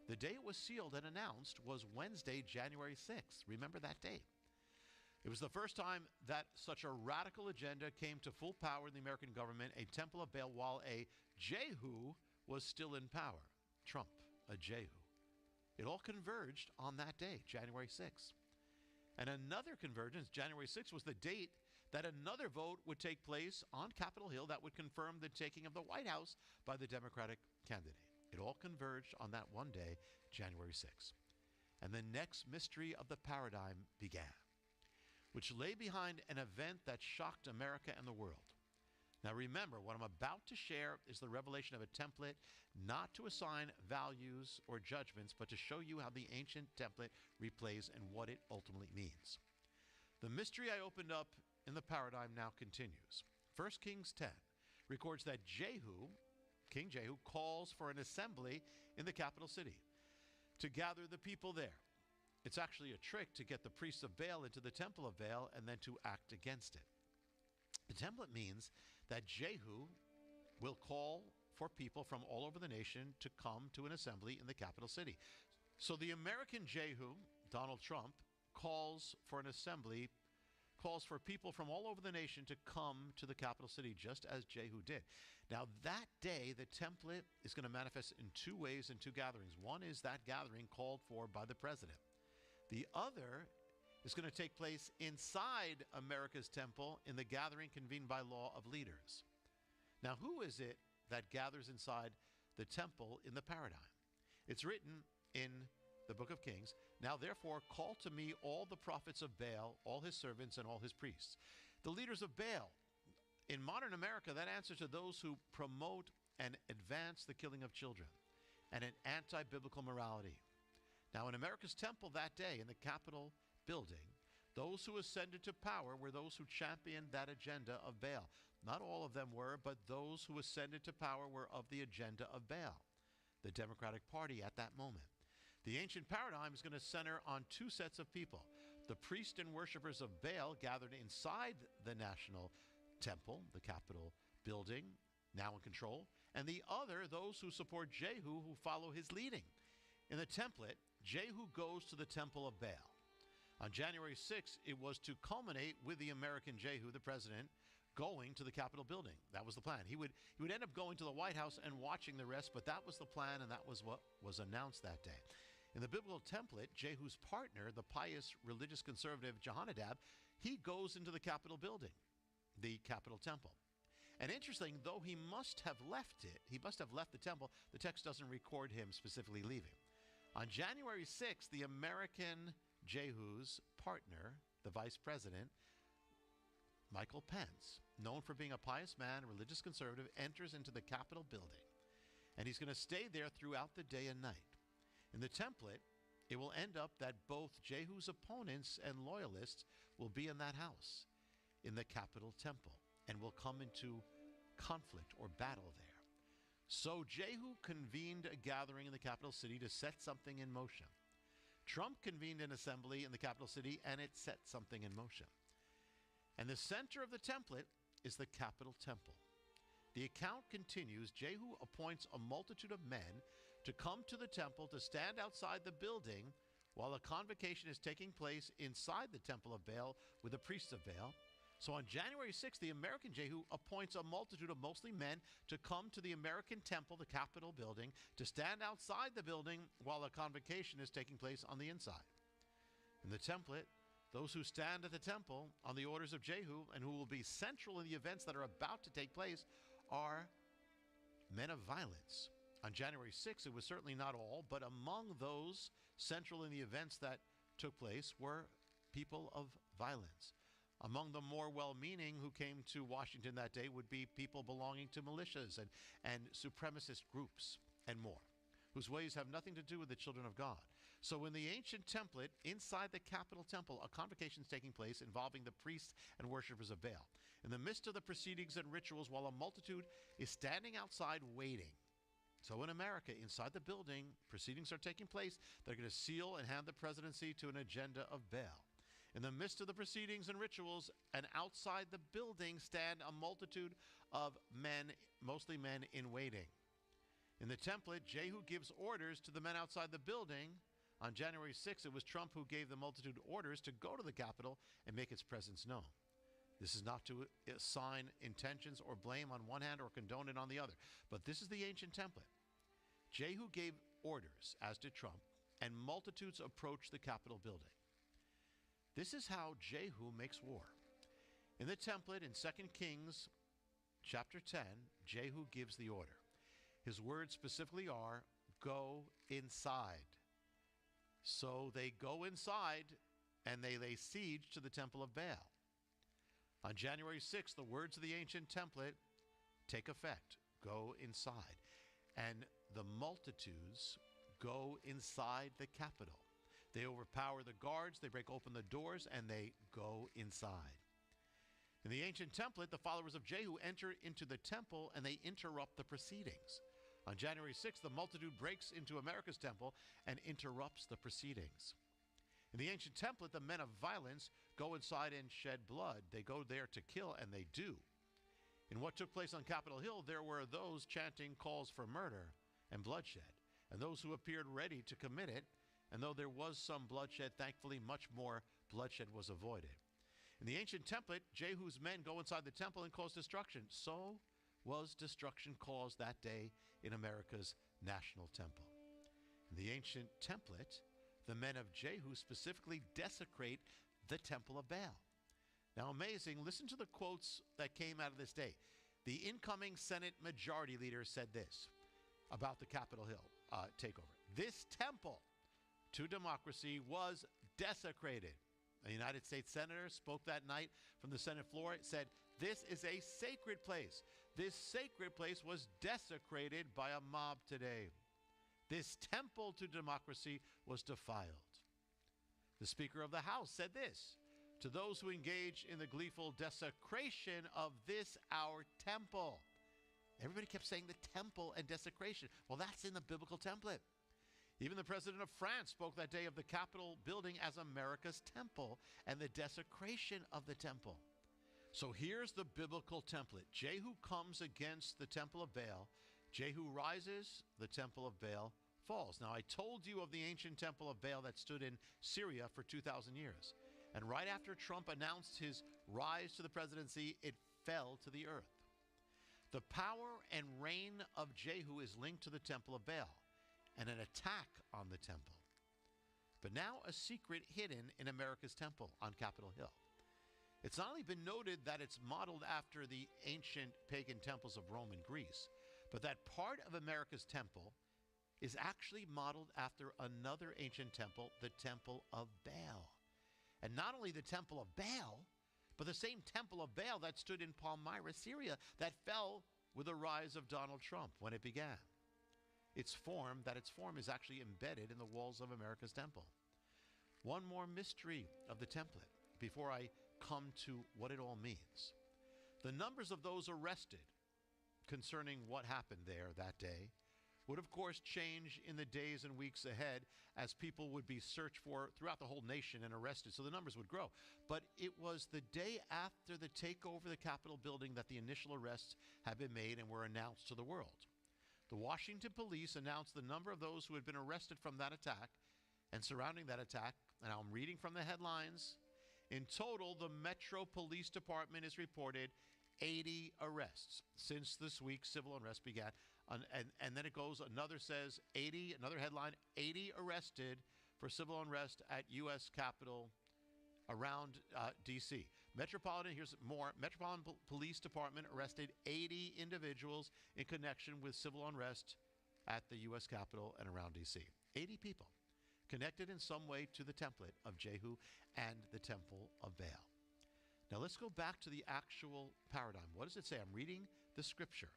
the day it was sealed and announced was Wednesday, January 6th. Remember that date. It was the first time that such a radical agenda came to full power in the American government, a temple of Baal, while a Jehu was still in power. Trump, a Jehu. It all converged on that day, January 6th. And another convergence, January 6th, was the date that another vote would take place on Capitol Hill that would confirm the taking of the White House by the Democratic candidate. It all converged on that one day, January 6th. And the next mystery of the paradigm began, which lay behind an event that shocked America and the world. Now remember, what I'm about to share is the revelation of a template, not to assign values or judgments, but to show you how the ancient template replays and what it ultimately means. The mystery I opened up in the paradigm now continues. 1 Kings 10 records that Jehu, King Jehu, calls for an assembly in the capital city to gather the people there. It's actually a trick to get the priests of Baal into the temple of Baal and then to act against it. The template means that Jehu will call for people from all over the nation to come to an assembly in the capital city. So the American Jehu, Donald Trump, calls for an assembly, calls for people from all over the nation to come to the capital city, just as Jehu did. Now, that day, the template is going to manifest in two ways in two gatherings. One is that gathering called for by the president. The other is going to take place inside America's temple in the gathering convened by law of leaders. Now, who is it that gathers inside the temple in the paradigm? It's written in the book of Kings, "Now therefore call to me all the prophets of Baal, all his servants and all his priests." The leaders of Baal. In modern America, that answers to those who promote and advance the killing of children and an anti-biblical morality. Now, in America's temple that day, in the Capitol building, those who ascended to power were those who championed that agenda of Baal. Not all of them were, but those who ascended to power were of the agenda of Baal, the Democratic Party at that moment. The ancient paradigm is going to center on two sets of people: the priests and worshipers of Baal gathered inside the national temple, the Capitol building, now in control, and the other, those who support Jehu, who follow his leading. In the template, Jehu goes to the temple of Baal. On January 6th, it was to culminate with the American Jehu, the president, going to the Capitol building. That was the plan. He would end up going to the White House and watching the rest, but that was the plan, and that was what was announced that day. In the biblical template, Jehu's partner, the pious religious conservative Jehonadab, he goes into the Capitol building, the Capitol temple. And interesting, though he must have left the temple, the text doesn't record him specifically leaving. On January 6th, the American Jehu's partner, the vice president, Michael Pence, known for being a pious man, a religious conservative, enters into the Capitol building. And he's going to stay there throughout the day and night. In the template, it will end up that both Jehu's opponents and loyalists will be in that house, in the Capitol temple, and will come into conflict or battle there. So Jehu convened a gathering in the capital city to set something in motion. Trump convened an assembly in the capital city, and it set something in motion. And the center of the template is the Capitol temple. The account continues. Jehu appoints a multitude of men to come to the temple to stand outside the building while a convocation is taking place inside the temple of Baal with the priests of Baal. So on January 6th, the American Jehu appoints a multitude of mostly men to come to the American temple, the Capitol building, to stand outside the building while a convocation is taking place on the inside. In the template, those who stand at the temple on the orders of Jehu and who will be central in the events that are about to take place are men of violence. On January 6th, it was certainly not all, but among those central in the events that took place were people of violence. Among the more well-meaning who came to Washington that day would be people belonging to militias and supremacist groups and more, whose ways have nothing to do with the children of God. So in the ancient template, inside the Capitol temple, a convocation is taking place involving the priests and worshipers of Baal. In the midst of the proceedings and rituals, while a multitude is standing outside waiting. So in America, inside the building, proceedings are taking place. They're going to seal and hand the presidency to an agenda of Baal. In the midst of the proceedings and rituals, and outside the building, stand a multitude of men, mostly men in waiting. In the template, Jehu gives orders to the men outside the building. On January 6th, it was Trump who gave the multitude orders to go to the Capitol and make its presence known. This is not to assign intentions or blame on one hand or condone it on the other, but this is the ancient template. Jehu gave orders, as did Trump, and multitudes approached the Capitol building. This is how Jehu makes war. In the template in 2 Kings chapter 10, Jehu gives the order. His words specifically are, go inside. So they go inside and they lay siege to the temple of Baal. On January 6th, the words of the ancient template take effect. Go inside. And the multitudes go inside the Capitol. They overpower the guards, they break open the doors, and they go inside. In the ancient template, the followers of Jehu enter into the temple and they interrupt the proceedings. On January 6th, the multitude breaks into America's temple and interrupts the proceedings. In the ancient template, the men of violence go inside and shed blood. They go there to kill, and they do. In what took place on Capitol Hill, there were those chanting calls for murder and bloodshed, and those who appeared ready to commit it. And though there was some bloodshed, thankfully much more bloodshed was avoided. In the ancient template, Jehu's men go inside the temple and cause destruction. So was destruction caused that day in America's national temple. In the ancient template, the men of Jehu specifically desecrate the temple of Baal. Now, amazing, listen to the quotes that came out of this day. The incoming Senate Majority Leader said this about the Capitol Hill takeover. This temple to democracy was desecrated. A United States Senator spoke that night from the Senate floor. It said, this is a sacred place. This sacred place was desecrated by a mob today. This temple to democracy was defiled. The Speaker of the House said this, to those who engage in the gleeful desecration of this our temple. Everybody kept saying the temple and desecration. Well, that's in the biblical template. Even the president of France spoke that day of the Capitol building as America's temple and the desecration of the temple. So here's the biblical template. Jehu comes against the temple of Baal. Jehu rises, the temple of Baal falls. Now, I told you of the ancient temple of Baal that stood in Syria for 2,000 years. And right after Trump announced his rise to the presidency, it fell to the earth. The power and reign of Jehu is linked to the temple of Baal and an attack on the temple. But now a secret hidden in America's temple on Capitol Hill. It's not only been noted that it's modeled after the ancient pagan temples of Rome and Greece, but that part of America's temple is actually modeled after another ancient temple, the Temple of Baal. And not only the Temple of Baal, but the same Temple of Baal that stood in Palmyra, Syria, that fell with the rise of Donald Trump when it began. Its form is actually embedded in the walls of America's temple. One more mystery of the template before I come to what it all means. The numbers of those arrested concerning what happened there that day would of course change in the days and weeks ahead as people would be searched for throughout the whole nation and arrested, so the numbers would grow. But it was the day after the takeover of the Capitol building that the initial arrests had been made and were announced to the world. The Washington police announced the number of those who had been arrested from that attack and surrounding that attack, and I'm reading from the headlines. In total, the Metro Police Department has reported 80 arrests since this week's civil unrest began. And then it goes, another says 80, another headline, 80 arrested for civil unrest at U.S. Capitol around D.C. Here's more. Metropolitan Police Department arrested 80 individuals in connection with civil unrest at the U.S. Capitol and around D.C. 80 people connected in some way to the template of Jehu and the Temple of Baal. Now let's go back to the actual paradigm. What does it say? I'm reading the scripture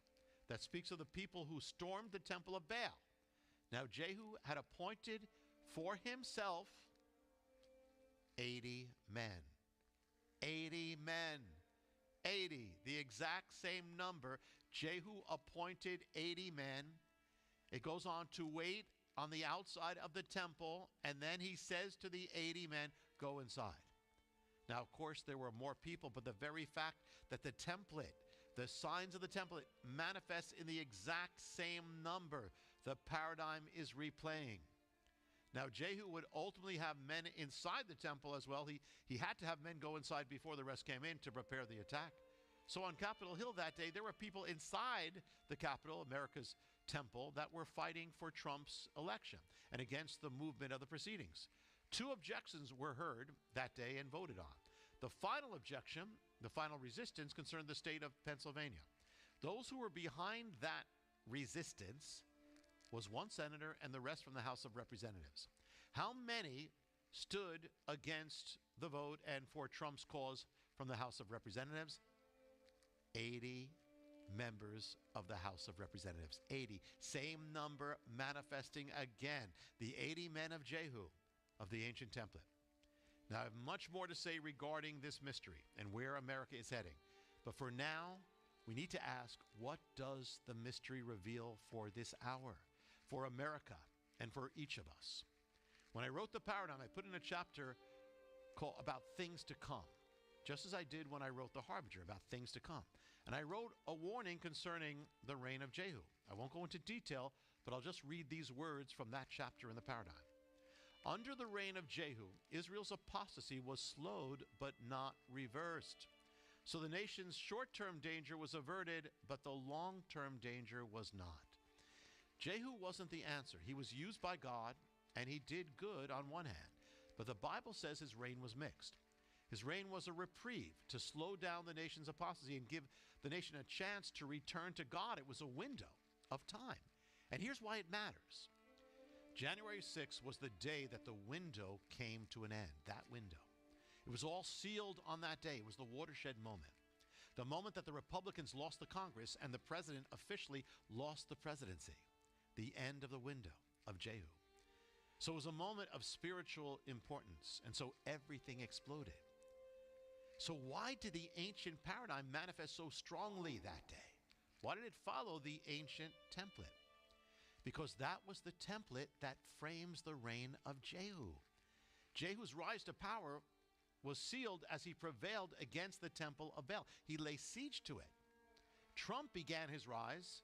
that speaks of the people who stormed the temple of Baal. Now Jehu had appointed for himself 80 men. 80 men. 80, the exact same number. Jehu appointed 80 men. It goes on to wait on the outside of the temple, and then he says to the 80 men, go inside. Now, of course, there were more people, but the very fact that the template, the signs of the template manifest in the exact same number, the paradigm is replaying. Now, Jehu would ultimately have men inside the temple as well. He had to have men go inside before the rest came in to prepare the attack. So on Capitol Hill that day, there were people inside the Capitol, America's temple, that were fighting for Trump's election and against the movement of the proceedings. 2 objections were heard that day and voted on. The final objection, the final resistance, concerned the state of Pennsylvania. Those who were behind that resistance was 1 senator and the rest from the House of Representatives. How many stood against the vote and for Trump's cause from the House of Representatives? 80 members of the House of Representatives. 80. Same number manifesting again. The 80 men of Jehu of the ancient template. Now, I have much more to say regarding this mystery and where America is heading. But for now, we need to ask, what does the mystery reveal for this hour, for America, and for each of us? When I wrote the paradigm, I put in a chapter called about things to come, just as I did when I wrote the Harbinger, about things to come. And I wrote a warning concerning the reign of Jehu. I won't go into detail, but I'll just read these words from that chapter in the paradigm. Under the reign of Jehu, Israel's apostasy was slowed but not reversed. So the nation's short-term danger was averted, but the long-term danger was not. Jehu wasn't the answer. He was used by God, and he did good on one hand. But the Bible says his reign was mixed. His reign was a reprieve to slow down the nation's apostasy and give the nation a chance to return to God. It was a window of time. And here's why it matters. January 6th was the day that the window came to an end, that window. It was all sealed on that day. It was the watershed moment. The moment that the Republicans lost the Congress and the president officially lost the presidency. The end of the window of Jehu. So it was a moment of spiritual importance, and so everything exploded. So why did the ancient paradigm manifest so strongly that day? Why did it follow the ancient template? Because that was the template that frames the reign of Jehu. Jehu's rise to power was sealed as he prevailed against the temple of Baal. He laid siege to it. Trump began his rise,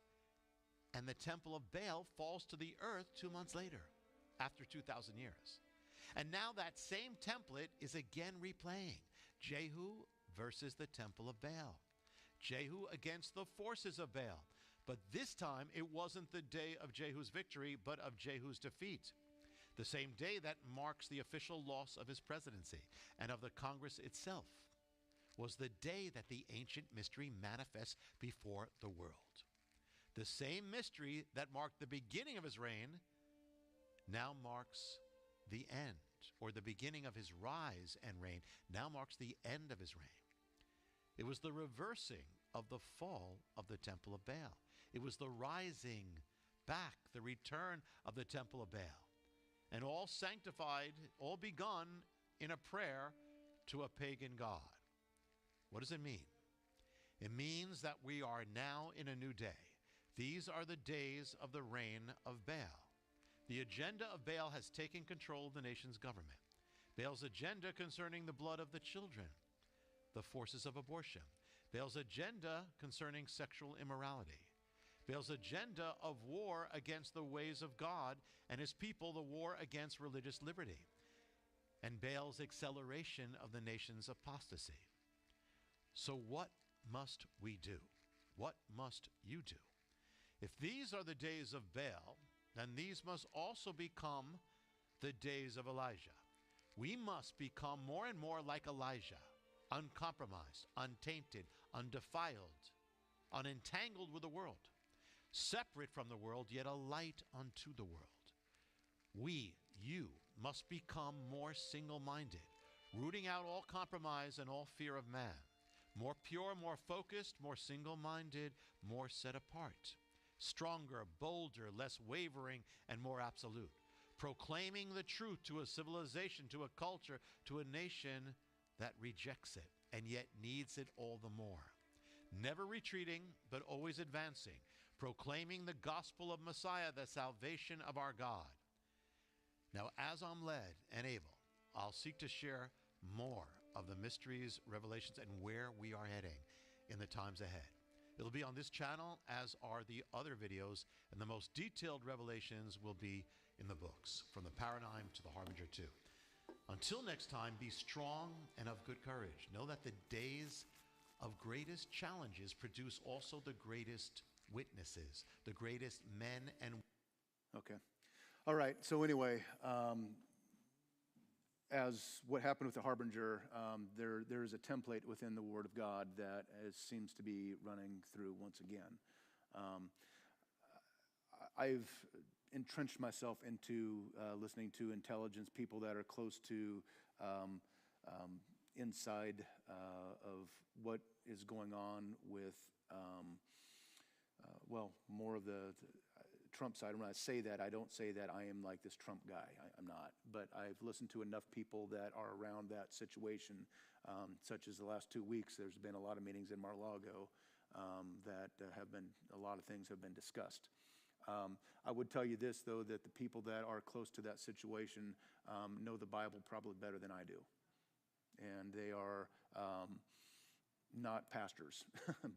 and the temple of Baal falls to the earth 2 months later, after 2,000 years. And now that same template is again replaying. Jehu versus the temple of Baal. Jehu against the forces of Baal. But this time, it wasn't the day of Jehu's victory, but of Jehu's defeat. The same day that marks the official loss of his presidency and of the Congress itself was the day that the ancient mystery manifests before the world. The same mystery that marked the beginning of his reign now marks the end, or the beginning of his rise and reign now marks the end of his reign. It was the reversing of the fall of the temple of Baal. It was the rising back, the return of the temple of Baal. And all sanctified, all begun in a prayer to a pagan god. What does it mean? It means that we are now in a new day. These are the days of the reign of Baal. The agenda of Baal has taken control of the nation's government. Baal's agenda concerning the blood of the children, the forces of abortion. Baal's agenda concerning sexual immorality. Baal's agenda of war against the ways of God and his people, the war against religious liberty. And Baal's acceleration of the nation's apostasy. So what must we do? What must you do? If these are the days of Baal, then these must also become the days of Elijah. We must become more and more like Elijah, uncompromised, untainted, undefiled, unentangled with the world, separate from the world, yet a light unto the world. You must become more single-minded, rooting out all compromise and all fear of man, more pure, more focused, more single-minded, more set apart, stronger, bolder, less wavering, and more absolute, proclaiming the truth to a civilization, to a culture, to a nation that rejects it and yet needs it all the more. Never retreating, but always advancing, proclaiming the gospel of Messiah, the salvation of our God. Now, as I'm led and able, I'll seek to share more of the mysteries, revelations, and where we are heading in the times ahead. It'll be on this channel, as are the other videos, and the most detailed revelations will be in the books, from the Paradigm to the Harbinger 2. Until next time, be strong and of good courage. Know that the days of greatest challenges produce also the greatest witnesses, the greatest men and women. Okay. All right. So anyway, as what happened with the Harbinger, there is a template within the Word of God that seems to be running through once again. I've entrenched myself into listening to intelligence, people that are close to inside of what is going on with, more of the Trump side. When I say that, I don't say that I am like this Trump guy. I'm not. But I've listened to enough people that are around that situation, such as the last 2 weeks. There's been a lot of meetings in Mar-a-Lago that have been, a lot of things have been discussed. I would tell you this, though, that the people that are close to that situation know the Bible probably better than I do. And they are not pastors,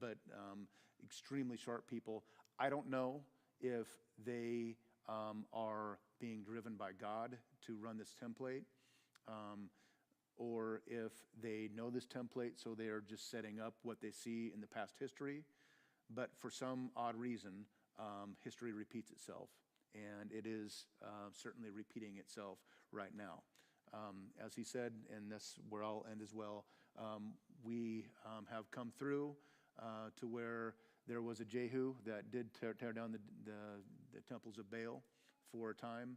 but extremely sharp people. I don't know if they are being driven by God to run this template, or if they know this template, so they are just setting up what they see in the past history. But for some odd reason, history repeats itself, and it is certainly repeating itself right now. As he said, and that's where I'll end as well, we have come through to where there was a Jehu that did tear down the temples of Baal for a time.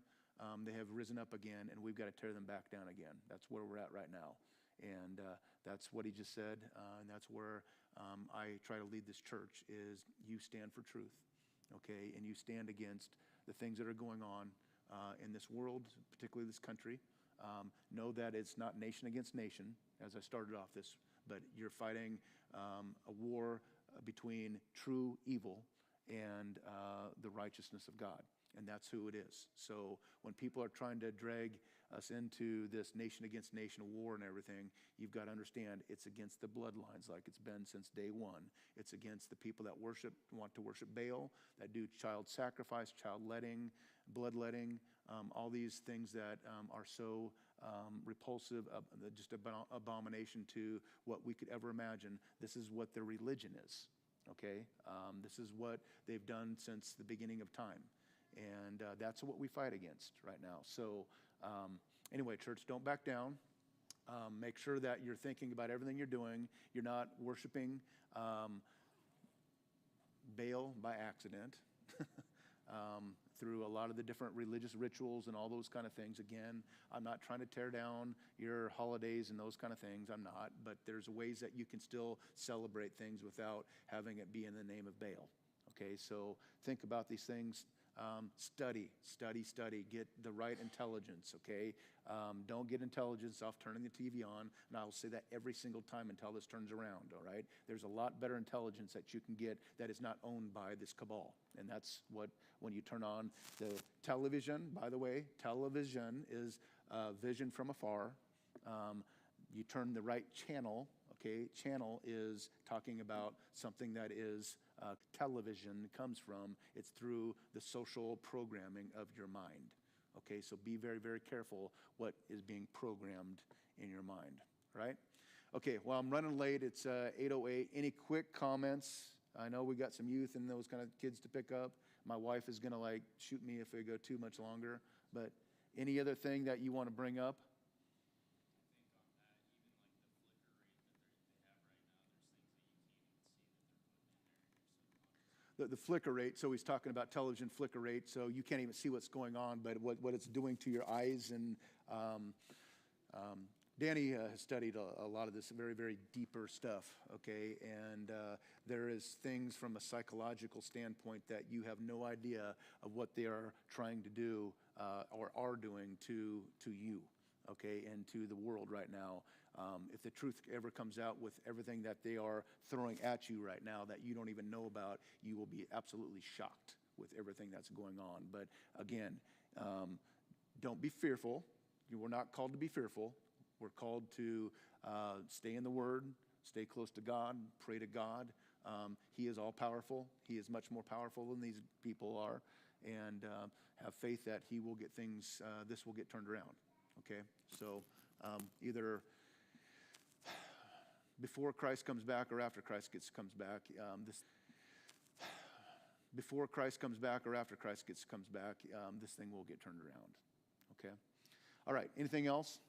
They have risen up again, and we've got to tear them back down again. That's where we're at right now. And that's what he just said, and that's where I try to lead this church, is you stand for truth, okay? And you stand against the things that are going on in this world, particularly this country. Know that it's not nation against nation, as I started off this, but you're fighting a war between true evil and the righteousness of God, and that's who it is. So when people are trying to drag us into this nation against nation war and everything, you've got to understand it's against the bloodlines, like it's been since day one. It's against the people that want to worship Baal, that do child sacrifice, child letting, bloodletting, all these things that are so repulsive, just abomination to what we could ever imagine. This is what their religion is, okay? This is what they've done since the beginning of time. And that's what we fight against right now. So anyway, church, don't back down. Make sure that you're thinking about everything you're doing. You're not worshiping Baal by accident. Through a lot of the different religious rituals and all those kind of things. Again, I'm not trying to tear down your holidays and those kind of things. I'm not. But there's ways that you can still celebrate things without having it be in the name of Baal. Okay, so think about these things. Study. Get the right intelligence, okay? Don't get intelligence off turning the TV on, and I'll say that every single time until this turns around, all right? There's a lot better intelligence that you can get that is not owned by this cabal, and that's what, when you turn on the television, by the way, television is vision from afar. You turn the right channel, okay? Channel is talking about something that is television comes from. It's through the social programming of your mind. Okay, so be very, very careful what is being programmed in your mind, right? Okay, well, I'm running late. It's 8:08. Any quick comments? I know we got some youth and those kind of kids to pick up. My wife is going to, like, shoot me if we go too much longer. But any other thing that you want to bring up? The flicker rate, so he's talking about television flicker rate, so you can't even see what's going on, but what it's doing to your eyes. And Danny has studied a lot of this very, very deeper stuff, okay? And there is things from a psychological standpoint that you have no idea of what they are trying to do or are doing to you, okay, and to the world right now. If the truth ever comes out with everything that they are throwing at you right now that you don't even know about, you will be absolutely shocked with everything that's going on. But again, don't be fearful. You were not called to be fearful. We're called to stay in the Word, stay close to God, pray to God. He is all-powerful. He is much more powerful than these people are. And have faith that He will get things, this will get turned around. Okay? So either before Christ comes back or after Christ comes back, before Christ comes back or after Christ comes back, this thing will get turned around. Okay? All right. Anything else?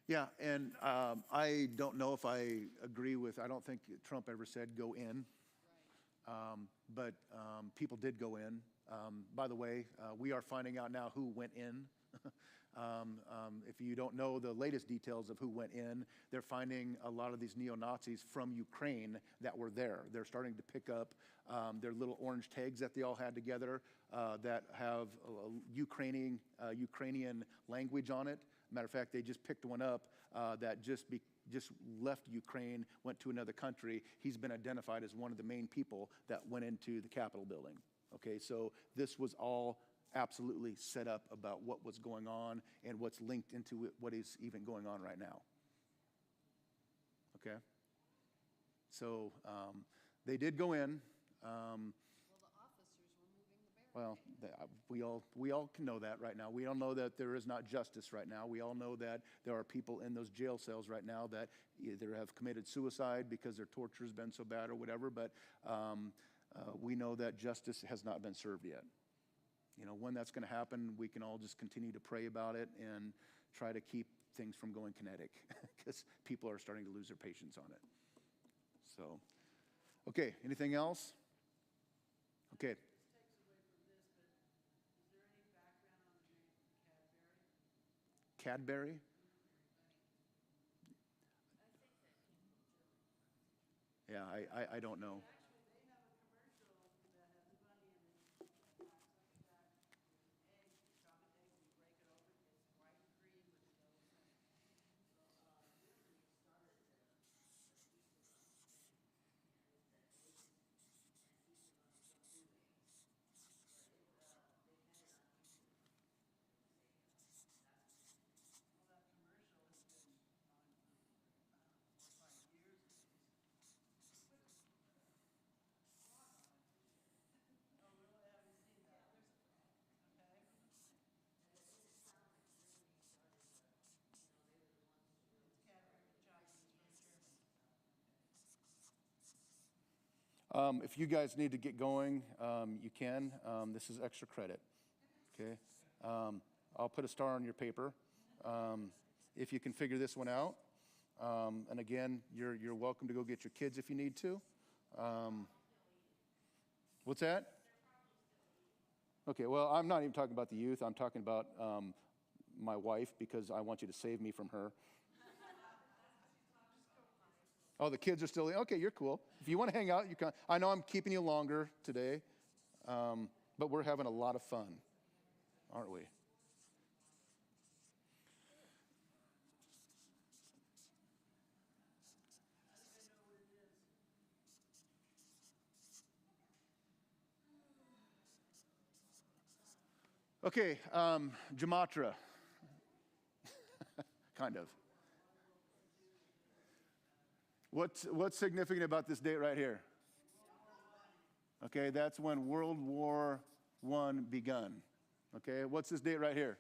Yeah, and I don't know if I agree with, I don't think Trump ever said go in. but people did go in. By the way, we are finding out now who went in. If you don't know the latest details of who went in, they're finding a lot of these neo-Nazis from Ukraine that were there. They're starting to pick up their little orange tags that they all had together that have Ukrainian language on it. Matter of fact, they just picked one up that just left Ukraine, went to another country. He's been identified as one of the main people that went into the Capitol building. Okay, so this was all absolutely set up about what was going on and what's linked into it, what is even going on right now. Okay, so they did go in. Well, we all can know that right now. We all know that there is not justice right now. We all know that there are people in those jail cells right now that either have committed suicide because their torture has been so bad or whatever, but we know that justice has not been served yet. You know, when that's going to happen, we can all just continue to pray about it and try to keep things from going kinetic because people are starting to lose their patience on it. So, okay, anything else? Okay. Cadbury? Yeah, I don't know. If you guys need to get going, you can. This is extra credit, okay? I'll put a star on your paper if you can figure this one out. And again, you're welcome to go get your kids if you need to. What's that? Okay, well, I'm not even talking about the youth. I'm talking about my wife because I want you to save me from her. Oh, the kids are still, okay, you're cool. If you want to hang out, you can. I know I'm keeping you longer today, but we're having a lot of fun, aren't we? Okay, Gematria, kind of. What's significant about this date right here? Okay, that's when World War I begun. Okay, what's this date right here?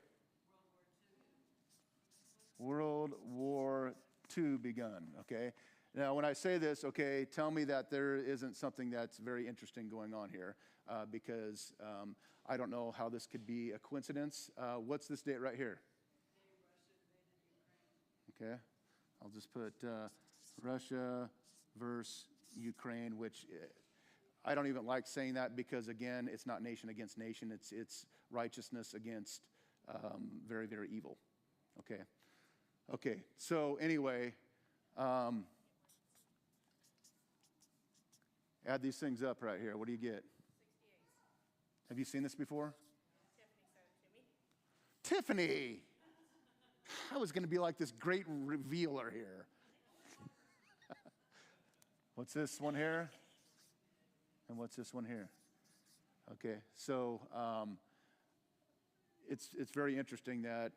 World War II begun. Okay, now when I say this, okay, tell me that there isn't something that's very interesting going on here because I don't know how this could be a coincidence. What's this date right here? Okay, I'll just put Russia versus Ukraine, which I don't even like saying that because, again, it's not nation against nation. It's righteousness against very, very evil. Okay. Okay, so anyway, add these things up right here. What do you get? 68. Have you seen this before? Tiffany sent it to me. Tiffany! I was going to be like this great revealer here. What's this one here? And what's this one here? Okay, so it's very interesting that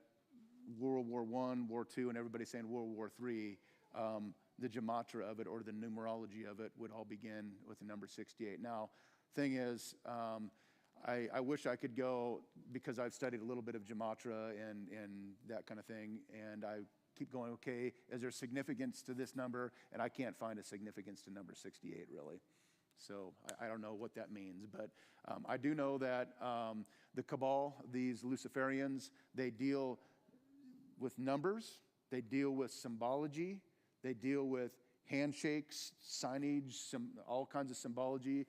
World War I, War II, and everybody's saying World War III, the gematria of it or the numerology of it would all begin with the number 68. Now, thing is, I wish I could go because I've studied a little bit of gematria and that kind of thing, and I keep going, okay, is there significance to this number? And I can't find a significance to number 68, really. So I don't know what that means, but I do know that the Cabal, these Luciferians, they deal with numbers, they deal with symbology, they deal with handshakes, signage, all kinds of symbology.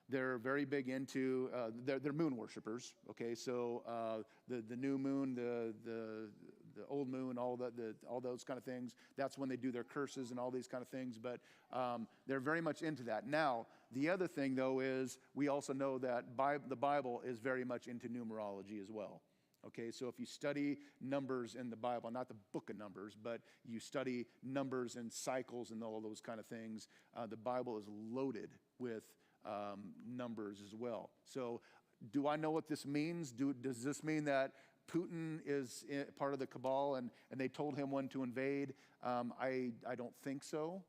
They're very big into, they're moon worshipers, okay? So the new moon, the old moon, all those kind of things, that's when they do their curses and all these kind of things, but they're very much into that. Now, the other thing, though, is we also know that the Bible is very much into numerology as well. Okay, so if you study numbers in the Bible, not the book of Numbers, but you study numbers and cycles and all those kind of things, the Bible is loaded with numbers as well. So do I know what this means? Does this mean that Putin is part of the cabal and they told him when to invade? I don't think so.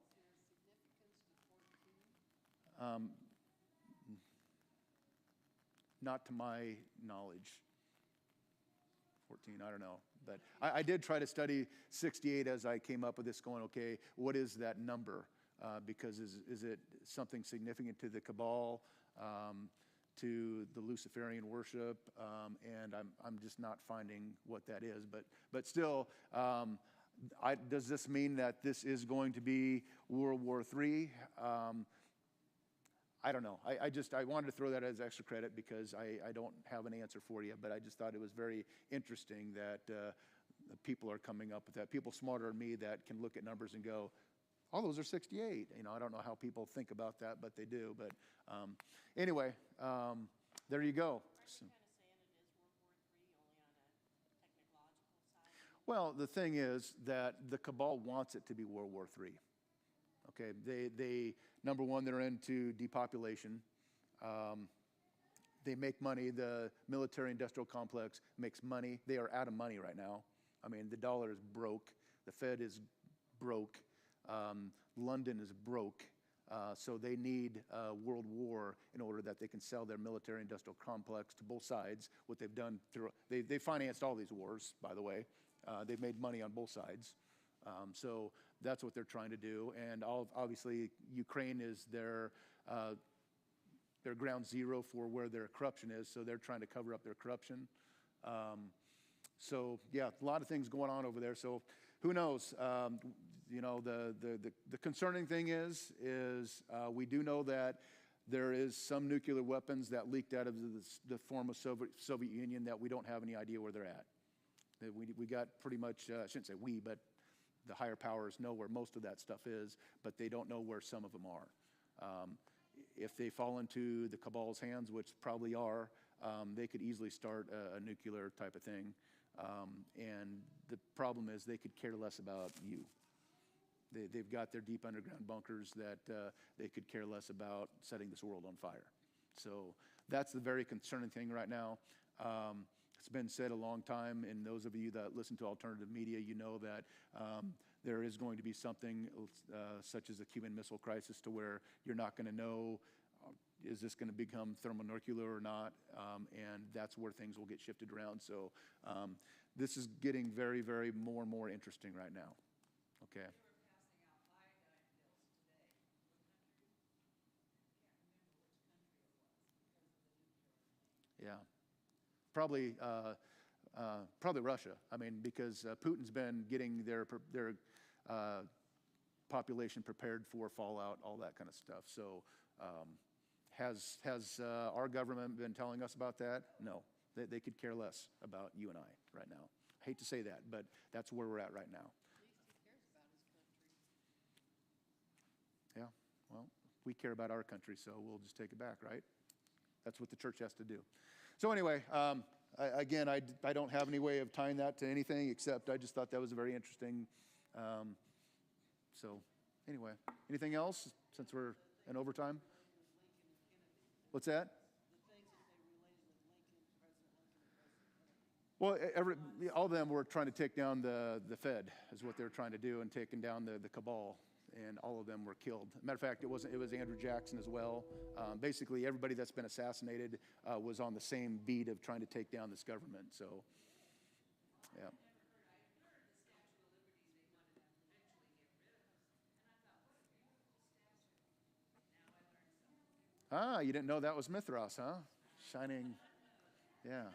Not to my knowledge. 14, I don't know. But I did try to study 68 as I came up with this going, okay, what is that number? Because is it something significant to the cabal, to the Luciferian worship? And I'm just not finding what that is. But still, does this mean that this is going to be World War III? I don't know. I wanted to throw that as extra credit because I don't have an answer for you, but I just thought it was very interesting that people are coming up with that. People smarter than me that can look at numbers and go, oh, those are 68. You know, I don't know how people think about that, but they do. But anyway, there you go. So, well, the thing is that the cabal wants it to be World War III. Okay, they number one, they're into depopulation. They make money. The military-industrial complex makes money. They are out of money right now. I mean, the dollar is broke. The Fed is broke. London is broke. So they need a world war in order that they can sell their military-industrial complex to both sides. What they've done, they financed all these wars, by the way. They've made money on both sides. So that's what they're trying to do. And obviously, Ukraine is their ground zero for where their corruption is. So they're trying to cover up their corruption. So yeah, a lot of things going on over there. So who knows? You know, the concerning thing is we do know that there is some nuclear weapons that leaked out of the former Soviet Union that we don't have any idea where they're at. We got pretty much, I shouldn't say we, but the higher powers know where most of that stuff is, but they don't know where some of them are. If they fall into the cabal's hands, which probably are, they could easily start a nuclear type of thing. And the problem is they could care less about you. They've got their deep underground bunkers that they could care less about setting this world on fire. So that's the very concerning thing right now. It's been said a long time, and those of you that listen to alternative media, you know that there is going to be something such as a Cuban Missile Crisis to where you're not going to know, is this going to become thermonuclear or not? And that's where things will get shifted around. So this is getting very, very more and more interesting right now. Okay. Yeah. Probably Russia. I mean, because Putin's been getting their population prepared for fallout, all that kind of stuff. So, has our government been telling us about that? No, they could care less about you and I right now. I hate to say that, but that's where we're at right now. At least he cares about his country. Yeah. Well, we care about our country, so we'll just take it back, right? That's what the church has to do. So anyway, I don't have any way of tying that to anything except I just thought that was very interesting. So anyway, anything else since we're in overtime? What's that? Well, all of them were trying to take down the Fed is what they were trying to do, and taking down the cabal. And all of them were killed. Matter of fact, it was Andrew Jackson as well. Basically, everybody that's been assassinated was on the same beat of trying to take down this government. So, yeah. Ah, you didn't know that was Mithras, huh? Shining, yeah.